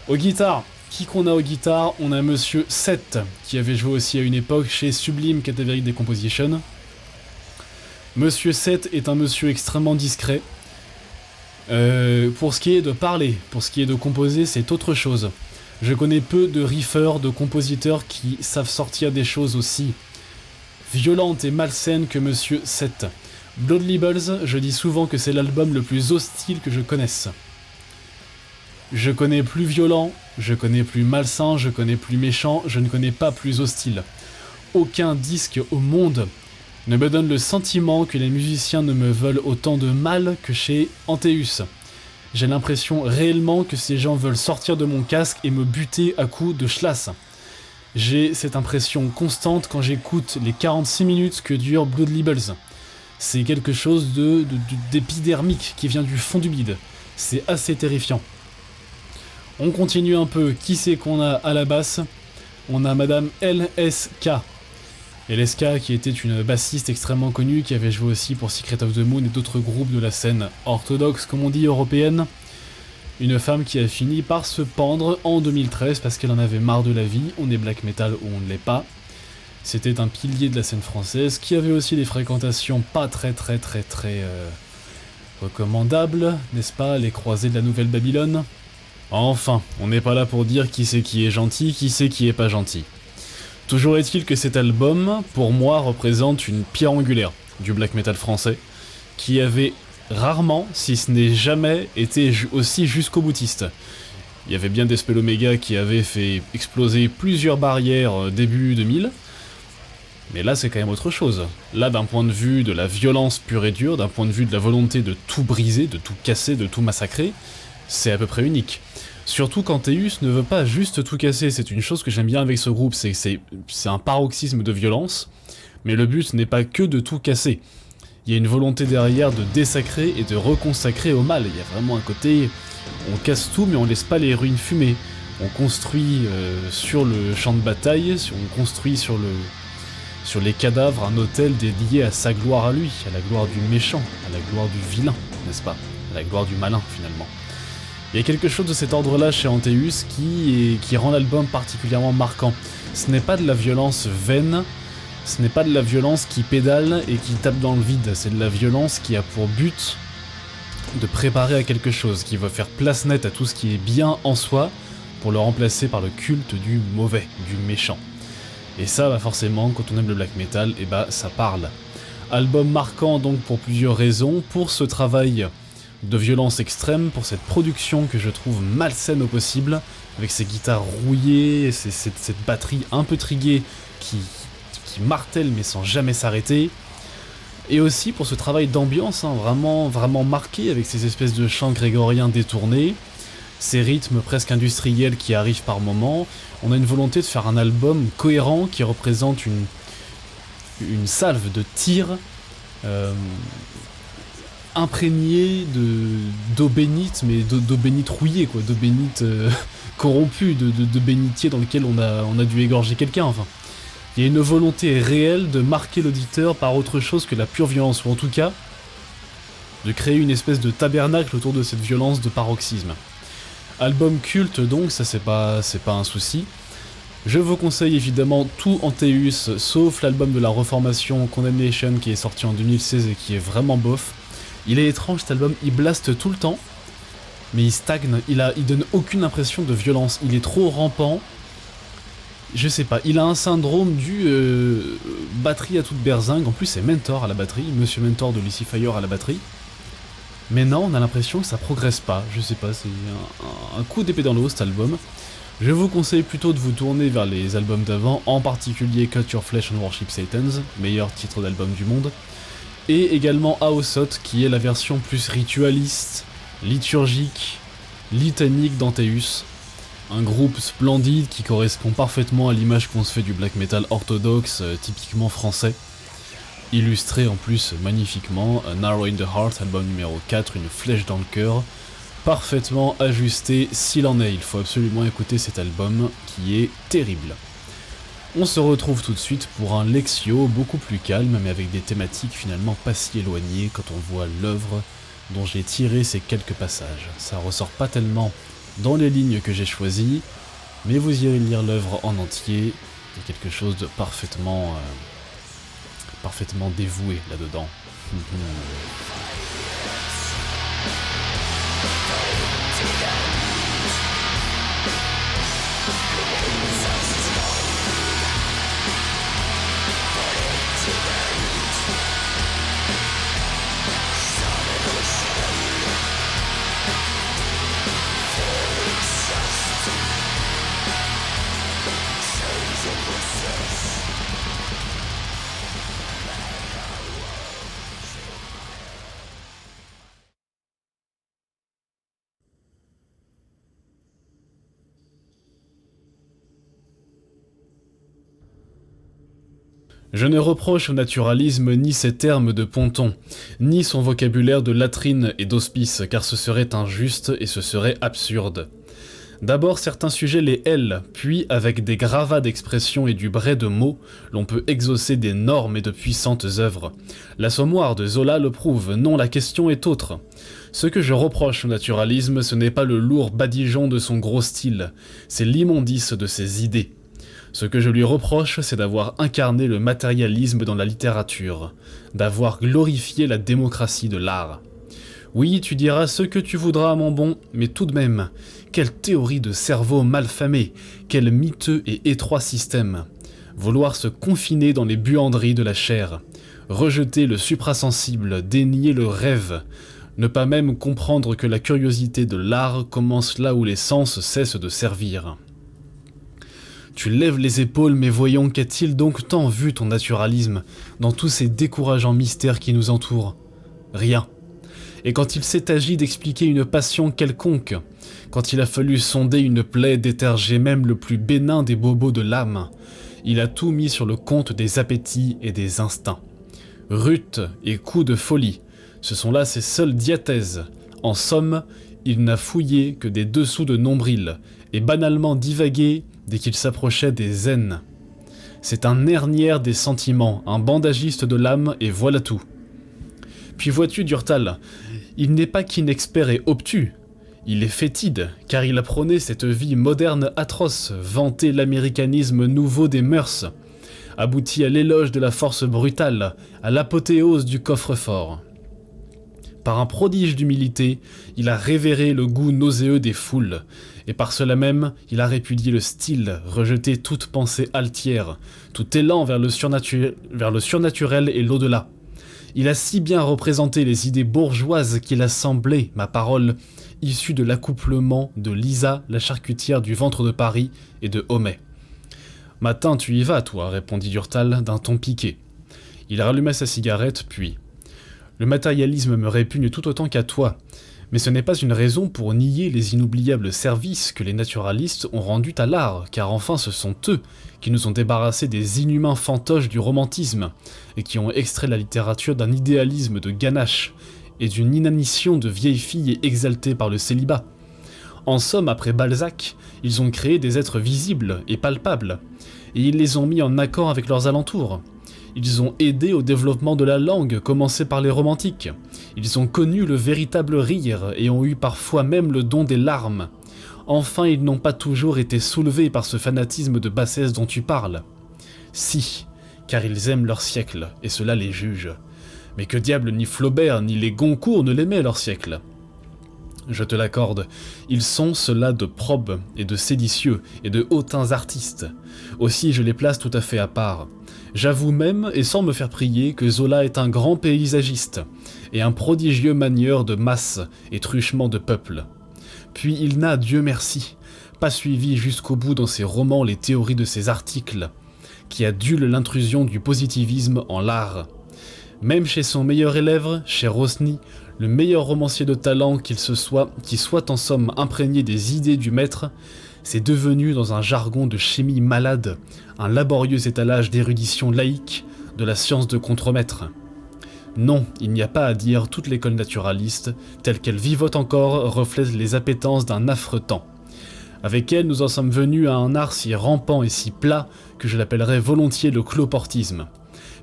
Aux guitares, qui qu'on a aux guitares? On a monsieur Seth, qui avait joué aussi à une époque chez Sublime Cadaveric Decomposition. Monsieur Seth est un monsieur extrêmement discret. Pour ce qui est de parler, pour ce qui est de composer, c'est autre chose. Je connais peu de riffeurs, de compositeurs qui savent sortir des choses aussi violente et malsaine que Monsieur Seth. Blood Libels, je dis souvent que c'est l'album le plus hostile que je connaisse. Je connais plus violent, je connais plus malsain, je connais plus méchant, je ne connais pas plus hostile. Aucun disque au monde ne me donne le sentiment que les musiciens ne me veulent autant de mal que chez Antaeus. J'ai l'impression réellement que ces gens veulent sortir de mon casque et me buter à coups de schlass. J'ai cette impression constante quand j'écoute les 46 minutes que dure Blood Libels. C'est quelque chose d'épidermique qui vient du fond du bide. C'est assez terrifiant. On continue un peu. Qui c'est qu'on a à la basse? On a Madame LSK. LSK qui était une bassiste extrêmement connue, qui avait joué aussi pour Secret of the Moon et d'autres groupes de la scène orthodoxe, comme on dit, européenne. Une femme qui a fini par se pendre en 2013 parce qu'elle en avait marre de la vie. On est black metal ou on ne l'est pas. C'était un pilier de la scène française qui avait aussi des fréquentations pas très recommandables, n'est-ce pas, les croisés de la Nouvelle Babylone. Enfin, on n'est pas là pour dire qui c'est qui est gentil, qui c'est qui est pas gentil. Toujours est-il que cet album, pour moi, représente une pierre angulaire du black metal français, qui avait rarement, si ce n'est jamais, été aussi jusqu'au boutiste. Il y avait bien Despel Omega qui avait fait exploser plusieurs barrières début 2000, Mais là, c'est quand même autre chose. Là, d'un point de vue de la violence pure et dure, d'un point de vue de la volonté de tout briser, de tout casser, de tout massacrer, c'est à peu près unique. Surtout quand Teus ne veut pas juste tout casser, c'est une chose que j'aime bien avec ce groupe, c'est un paroxysme de violence, mais le but n'est pas que de tout casser. Il y a une volonté derrière de désacrer et de reconsacrer au mal. Il y a vraiment un côté, on casse tout mais on laisse pas les ruines fumer. On construit sur le champ de bataille, on construit sur les cadavres un autel dédié à sa gloire à lui, à la gloire du méchant, à la gloire du vilain, n'est-ce pas? À la gloire du malin finalement. Il y a quelque chose de cet ordre-là chez Antaeus qui rend l'album particulièrement marquant. Ce n'est pas de la violence vaine, ce n'est pas de la violence qui pédale et qui tape dans le vide, c'est de la violence qui a pour but de préparer à quelque chose, qui va faire place nette à tout ce qui est bien en soi, pour le remplacer par le culte du mauvais, du méchant. Et ça, bah forcément, quand on aime le black metal, et bah ça parle. Album marquant donc pour plusieurs raisons, pour ce travail de violence extrême, pour cette production que je trouve malsaine au possible, avec ces guitares rouillées, cette batterie un peu triguée qui martèle mais sans jamais s'arrêter, et aussi pour ce travail d'ambiance, hein, vraiment marqué, avec ces espèces de chants grégoriens détournés, ces rythmes presque industriels qui arrivent par moments. On a une volonté de faire un album cohérent qui représente une salve de tirs imprégnée d'eau bénite, mais d'eau bénite rouillée, quoi, d'eau bénite corrompue, de bénitier dans lequel on a dû égorger quelqu'un, enfin. Il y a une volonté réelle de marquer l'auditeur par autre chose que la pure violence, ou en tout cas, de créer une espèce de tabernacle autour de cette violence de paroxysme. Album culte donc, ça c'est pas un souci. Je vous conseille évidemment tout Antaeus, sauf l'album de la reformation Condemnation qui est sorti en 2016 et qui est vraiment bof. Il est étrange cet album, il blaste tout le temps, mais il stagne, il donne aucune impression de violence, il est trop rampant. Je sais pas, il a un syndrome du batterie à toute berzingue, en plus c'est Mentor à la batterie, Monsieur Mentor de Lucifer à la batterie. Mais non, on a l'impression que ça progresse pas, je sais pas, c'est un coup d'épée dans l'eau cet album. Je vous conseille plutôt de vous tourner vers les albums d'avant, en particulier Cut Your Flesh and Worship Satans, meilleur titre d'album du monde, et également Aosot, qui est la version plus ritualiste, liturgique, litanique d'Antaeus, un groupe splendide qui correspond parfaitement à l'image qu'on se fait du black metal orthodoxe, typiquement français, illustré en plus magnifiquement, A Narrow in the Heart, album numéro 4, une flèche dans le cœur, parfaitement ajusté s'il en est, il faut absolument écouter cet album qui est terrible. On se retrouve tout de suite pour un Lexio beaucoup plus calme, mais avec des thématiques finalement pas si éloignées quand on voit l'œuvre dont j'ai tiré ces quelques passages. Ça ressort pas tellement dans les lignes que j'ai choisies, mais vous irez lire l'œuvre en entier, il y a quelque chose de parfaitement dévoué là-dedans. Je ne reproche au naturalisme ni ses termes de ponton, ni son vocabulaire de latrine et d'hospice, car ce serait injuste et ce serait absurde. D'abord certains sujets les hèlent, puis avec des gravats d'expressions et du brai de mots, l'on peut exaucer d'énormes et de puissantes œuvres. L'Assommoir de Zola le prouve, non la question est autre. Ce que je reproche au naturalisme, ce n'est pas le lourd badigeon de son gros style, c'est l'immondice de ses idées. Ce que je lui reproche, c'est d'avoir incarné le matérialisme dans la littérature, d'avoir glorifié la démocratie de l'art. Oui, tu diras ce que tu voudras, mon bon, mais tout de même, quelle théorie de cerveau malfamé, quel miteux et étroit système. Vouloir se confiner dans les buanderies de la chair, rejeter le suprasensible, dénier le rêve, ne pas même comprendre que la curiosité de l'art commence là où les sens cessent de servir. Tu lèves les épaules, mais voyons, qu'a-t-il donc tant vu ton naturalisme dans tous ces décourageants mystères qui nous entourent? Rien. Et quand il s'est agi d'expliquer une passion quelconque, quand il a fallu sonder une plaie, déterger même le plus bénin des bobos de l'âme, il a tout mis sur le compte des appétits et des instincts. Rut et coups de folie, ce sont là ses seules diathèses. En somme, il n'a fouillé que des dessous de nombril, et banalement divagué dès qu'il s'approchait des zen. C'est un hernière des sentiments, un bandagiste de l'âme, et voilà tout. Puis vois-tu, Durtal, il n'est pas qu'inexpert et obtus, il est fétide, car il a prôné cette vie moderne atroce, vanté l'américanisme nouveau des mœurs, abouti à l'éloge de la force brutale, à l'apothéose du coffre-fort. Par un prodige d'humilité, il a révéré le goût nauséeux des foules, et par cela même, il a répudié le style, rejeté toute pensée altière, tout élan vers le surnaturel et l'au-delà. Il a si bien représenté les idées bourgeoises qu'il a semblé, ma parole, issue de l'accouplement de Lisa, la charcutière du ventre de Paris, et de Homais. « Matin, tu y vas, toi, répondit Durtal d'un ton piqué. Il ralluma sa cigarette, puis... Le matérialisme me répugne tout autant qu'à toi, mais ce n'est pas une raison pour nier les inoubliables services que les naturalistes ont rendus à l'art, car enfin ce sont eux qui nous ont débarrassés des inhumains fantoches du romantisme, et qui ont extrait la littérature d'un idéalisme de ganache, et d'une inanition de vieilles filles exaltées par le célibat. En somme, après Balzac, ils ont créé des êtres visibles et palpables, et ils les ont mis en accord avec leurs alentours. Ils ont aidé au développement de la langue, commencé par les romantiques. Ils ont connu le véritable rire et ont eu parfois même le don des larmes. Enfin, ils n'ont pas toujours été soulevés par ce fanatisme de bassesse dont tu parles. Si, car ils aiment leur siècle, et cela les juge. Mais que diable ni Flaubert ni les Goncourt ne l'aimaient leur siècle. Je te l'accorde, ils sont ceux-là de probes et de séditieux et de hautains artistes. Aussi je les place tout à fait à part. J'avoue même, et sans me faire prier, que Zola est un grand paysagiste, et un prodigieux manieur de masse et truchement de peuple. Puis il n'a, Dieu merci, pas suivi jusqu'au bout dans ses romans les théories de ses articles, qui adulent l'intrusion du positivisme en l'art. Même chez son meilleur élève, chez Rosny, le meilleur romancier de talent qui soit en somme imprégné des idées du maître, c'est devenu dans un jargon de chimie malade, un laborieux étalage d'érudition laïque, de la science de contremaître. Non, il n'y a pas à dire, toute l'école naturaliste, telle qu'elle vivote encore, reflète les appétences d'un affreux temps. Avec elle, nous en sommes venus à un art si rampant et si plat que je l'appellerais volontiers le cloportisme.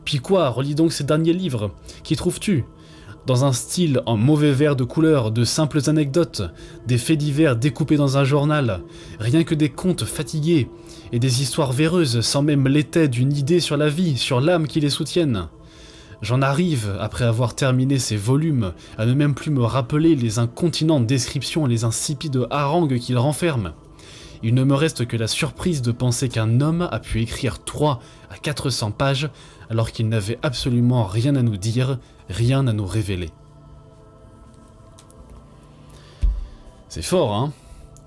Puis quoi, relis donc ces derniers livres, qu'y trouves-tu ? Dans un style en mauvais vers de couleur, de simples anecdotes, des faits divers découpés dans un journal, rien que des contes fatigués, et des histoires véreuses sans même l'étai d'une idée sur la vie, sur l'âme qui les soutiennent. J'en arrive, après avoir terminé ces volumes, à ne même plus me rappeler les incontinentes descriptions et les insipides harangues qu'ils renferment. Il ne me reste que la surprise de penser qu'un homme a pu écrire 300 à 400 pages alors qu'il n'avait absolument rien à nous dire, rien à nous révéler. C'est fort, hein ?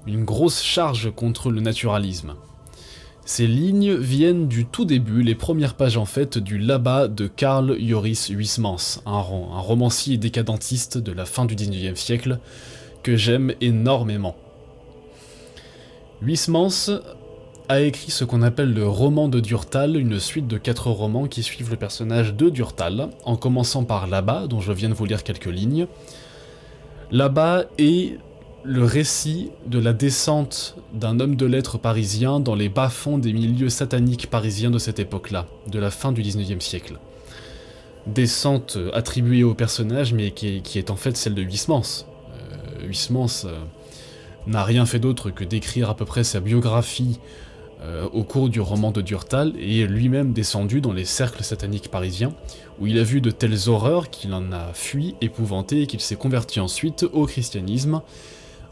Une grosse charge contre le naturalisme. Ces lignes viennent du tout début, les premières pages en fait, du Là-bas de Carl Joris Huysmans, un romancier décadentiste de la fin du XIXe siècle, que j'aime énormément. Huysmans a écrit ce qu'on appelle le roman de Durtal, une suite de 4 romans qui suivent le personnage de Durtal, en commençant par Là-bas, dont je viens de vous lire quelques lignes. Là-bas est le récit de la descente d'un homme de lettres parisien dans les bas-fonds des milieux sataniques parisiens de cette époque-là, de la fin du XIXe siècle. Descente attribuée au personnage, mais qui est en fait celle de Huysmans. Huysmans n'a rien fait d'autre que d'écrire à peu près sa biographie au cours du roman de Durtal, et est lui-même descendu dans les cercles sataniques parisiens, où il a vu de telles horreurs qu'il en a fui, épouvanté, et qu'il s'est converti ensuite au christianisme,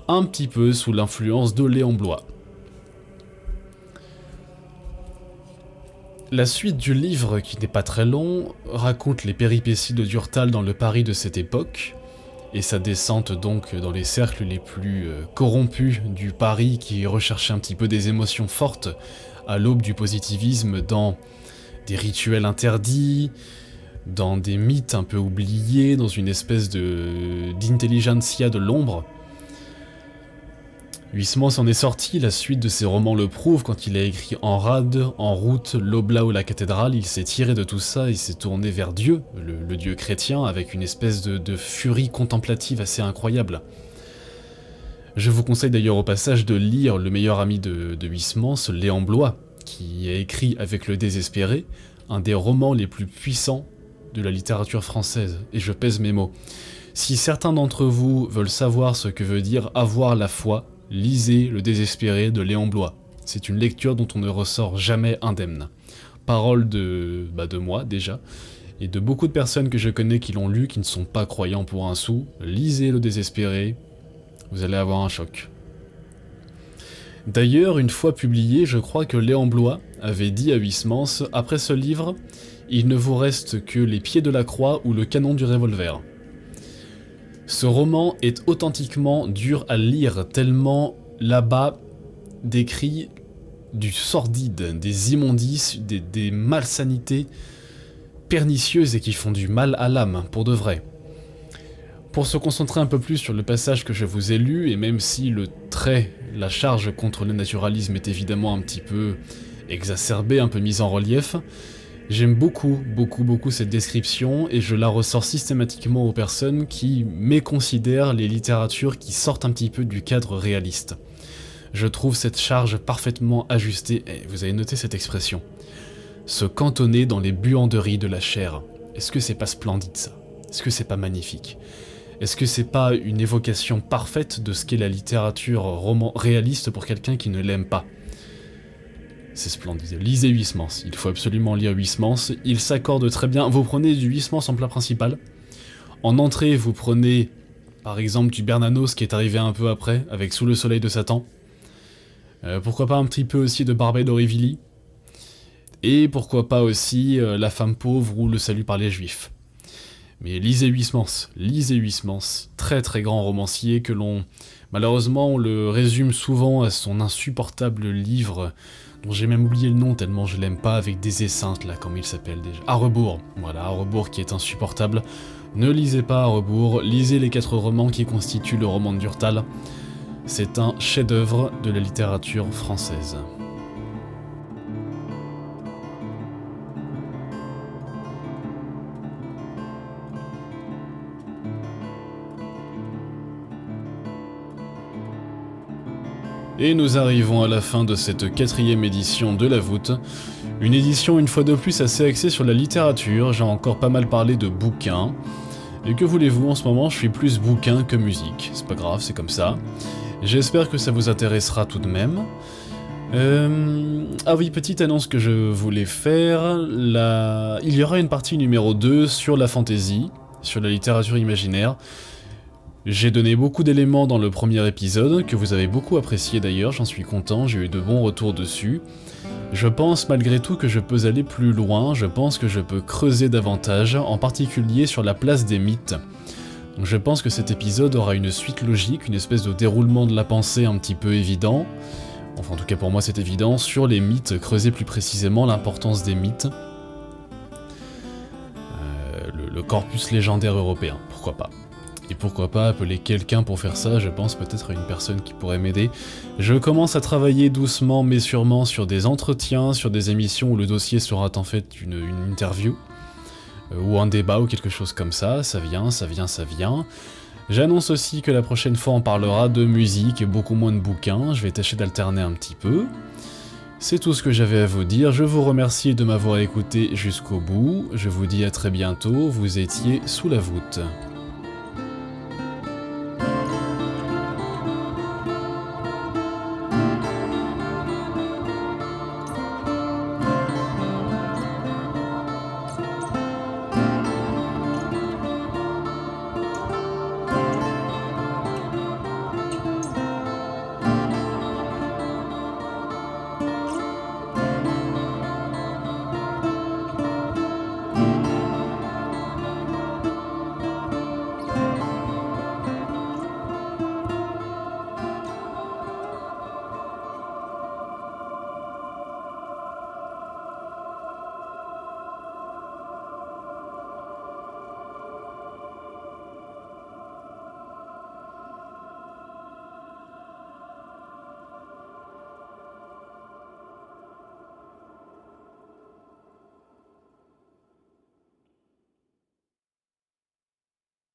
un petit peu sous l'influence de Léon Bloy. La suite du livre, qui n'est pas très long, raconte les péripéties de Durtal dans le Paris de cette époque, et sa descente donc dans les cercles les plus corrompus du Paris qui recherchait un petit peu des émotions fortes à l'aube du positivisme dans des rituels interdits, dans des mythes un peu oubliés, dans une espèce d'intelligentsia de l'ombre. Huysmans s'en est sorti, la suite de ses romans le prouve, quand il a écrit En rade, En route, L'Oblat ou la cathédrale, il s'est tiré de tout ça, il s'est tourné vers Dieu, le Dieu chrétien, avec une espèce de furie contemplative assez incroyable. Je vous conseille d'ailleurs au passage de lire le meilleur ami de Huysmans, Léon Bloy, qui a écrit avec Le Désespéré, un des romans les plus puissants de la littérature française, et je pèse mes mots. Si certains d'entre vous veulent savoir ce que veut dire avoir la foi, lisez Le Désespéré de Léon Bloy. C'est une lecture dont on ne ressort jamais indemne. Parole de moi déjà, et de beaucoup de personnes que je connais qui l'ont lu, qui ne sont pas croyants pour un sou. Lisez Le Désespéré, vous allez avoir un choc. D'ailleurs, une fois publié, je crois que Léon Bloy avait dit à Huysmans « Après ce livre, il ne vous reste que Les Pieds de la Croix ou Le Canon du Revolver ». Ce roman est authentiquement dur à lire, tellement là-bas décrit du sordide, des immondices, des malsanités pernicieuses et qui font du mal à l'âme, pour de vrai. Pour se concentrer un peu plus sur le passage que je vous ai lu, et même si la charge contre le naturalisme est évidemment un petit peu exacerbée, un peu mise en relief, j'aime beaucoup cette description et je la ressors systématiquement aux personnes qui méconsidèrent les littératures qui sortent un petit peu du cadre réaliste. Je trouve cette charge parfaitement ajustée, et vous avez noté cette expression. Se cantonner dans les buanderies de la chair. Est-ce que c'est pas splendide ça? Est-ce que c'est pas magnifique? Est-ce que c'est pas une évocation parfaite de ce qu'est la littérature réaliste pour quelqu'un qui ne l'aime pas? C'est splendide. Lisez Huysmans, il faut absolument lire Huysmans, il s'accorde très bien. Vous prenez du Huysmans en plat principal. En entrée, vous prenez par exemple du Bernanos qui est arrivé un peu après, avec Sous le soleil de Satan. Pourquoi pas un petit peu aussi de Barbey d'Aurevilly. Et pourquoi pas aussi La femme pauvre ou Le salut par les juifs. Mais lisez Huysmans, très très grand romancier que malheureusement on le résume souvent à son insupportable livre dont j'ai même oublié le nom tellement je l'aime pas, avec des esseintes là, comment il s'appelle déjà, À rebours, voilà, À rebours qui est insupportable. Ne lisez pas À rebours, lisez les 4 romans qui constituent le roman de Durtal. C'est un chef-d'œuvre de la littérature française. Et nous arrivons à la fin de cette 4e édition de La Voûte. Une édition une fois de plus assez axée sur la littérature, j'ai encore pas mal parlé de bouquins. Et que voulez-vous, en ce moment je suis plus bouquin que musique, c'est pas grave, c'est comme ça. J'espère que ça vous intéressera tout de même. Ah oui, petite annonce que je voulais faire, il y aura une partie numéro 2 sur la fantasy, sur la littérature imaginaire. J'ai donné beaucoup d'éléments dans le premier épisode, que vous avez beaucoup apprécié d'ailleurs, j'en suis content, j'ai eu de bons retours dessus. Je pense malgré tout que je peux aller plus loin, je pense que je peux creuser davantage, en particulier sur la place des mythes. Donc je pense que cet épisode aura une suite logique, une espèce de déroulement de la pensée un petit peu évident, enfin en tout cas pour moi c'est évident, sur les mythes, creuser plus précisément l'importance des mythes. Le corpus légendaire européen, pourquoi pas. Et pourquoi pas appeler quelqu'un pour faire ça, je pense peut-être à une personne qui pourrait m'aider. Je commence à travailler doucement mais sûrement sur des entretiens, sur des émissions où le dossier sera en fait une interview, ou un débat ou quelque chose comme ça, ça vient. J'annonce aussi que la prochaine fois on parlera de musique et beaucoup moins de bouquins, je vais tâcher d'alterner un petit peu. C'est tout ce que j'avais à vous dire, je vous remercie de m'avoir écouté jusqu'au bout, je vous dis à très bientôt, vous étiez sous la voûte.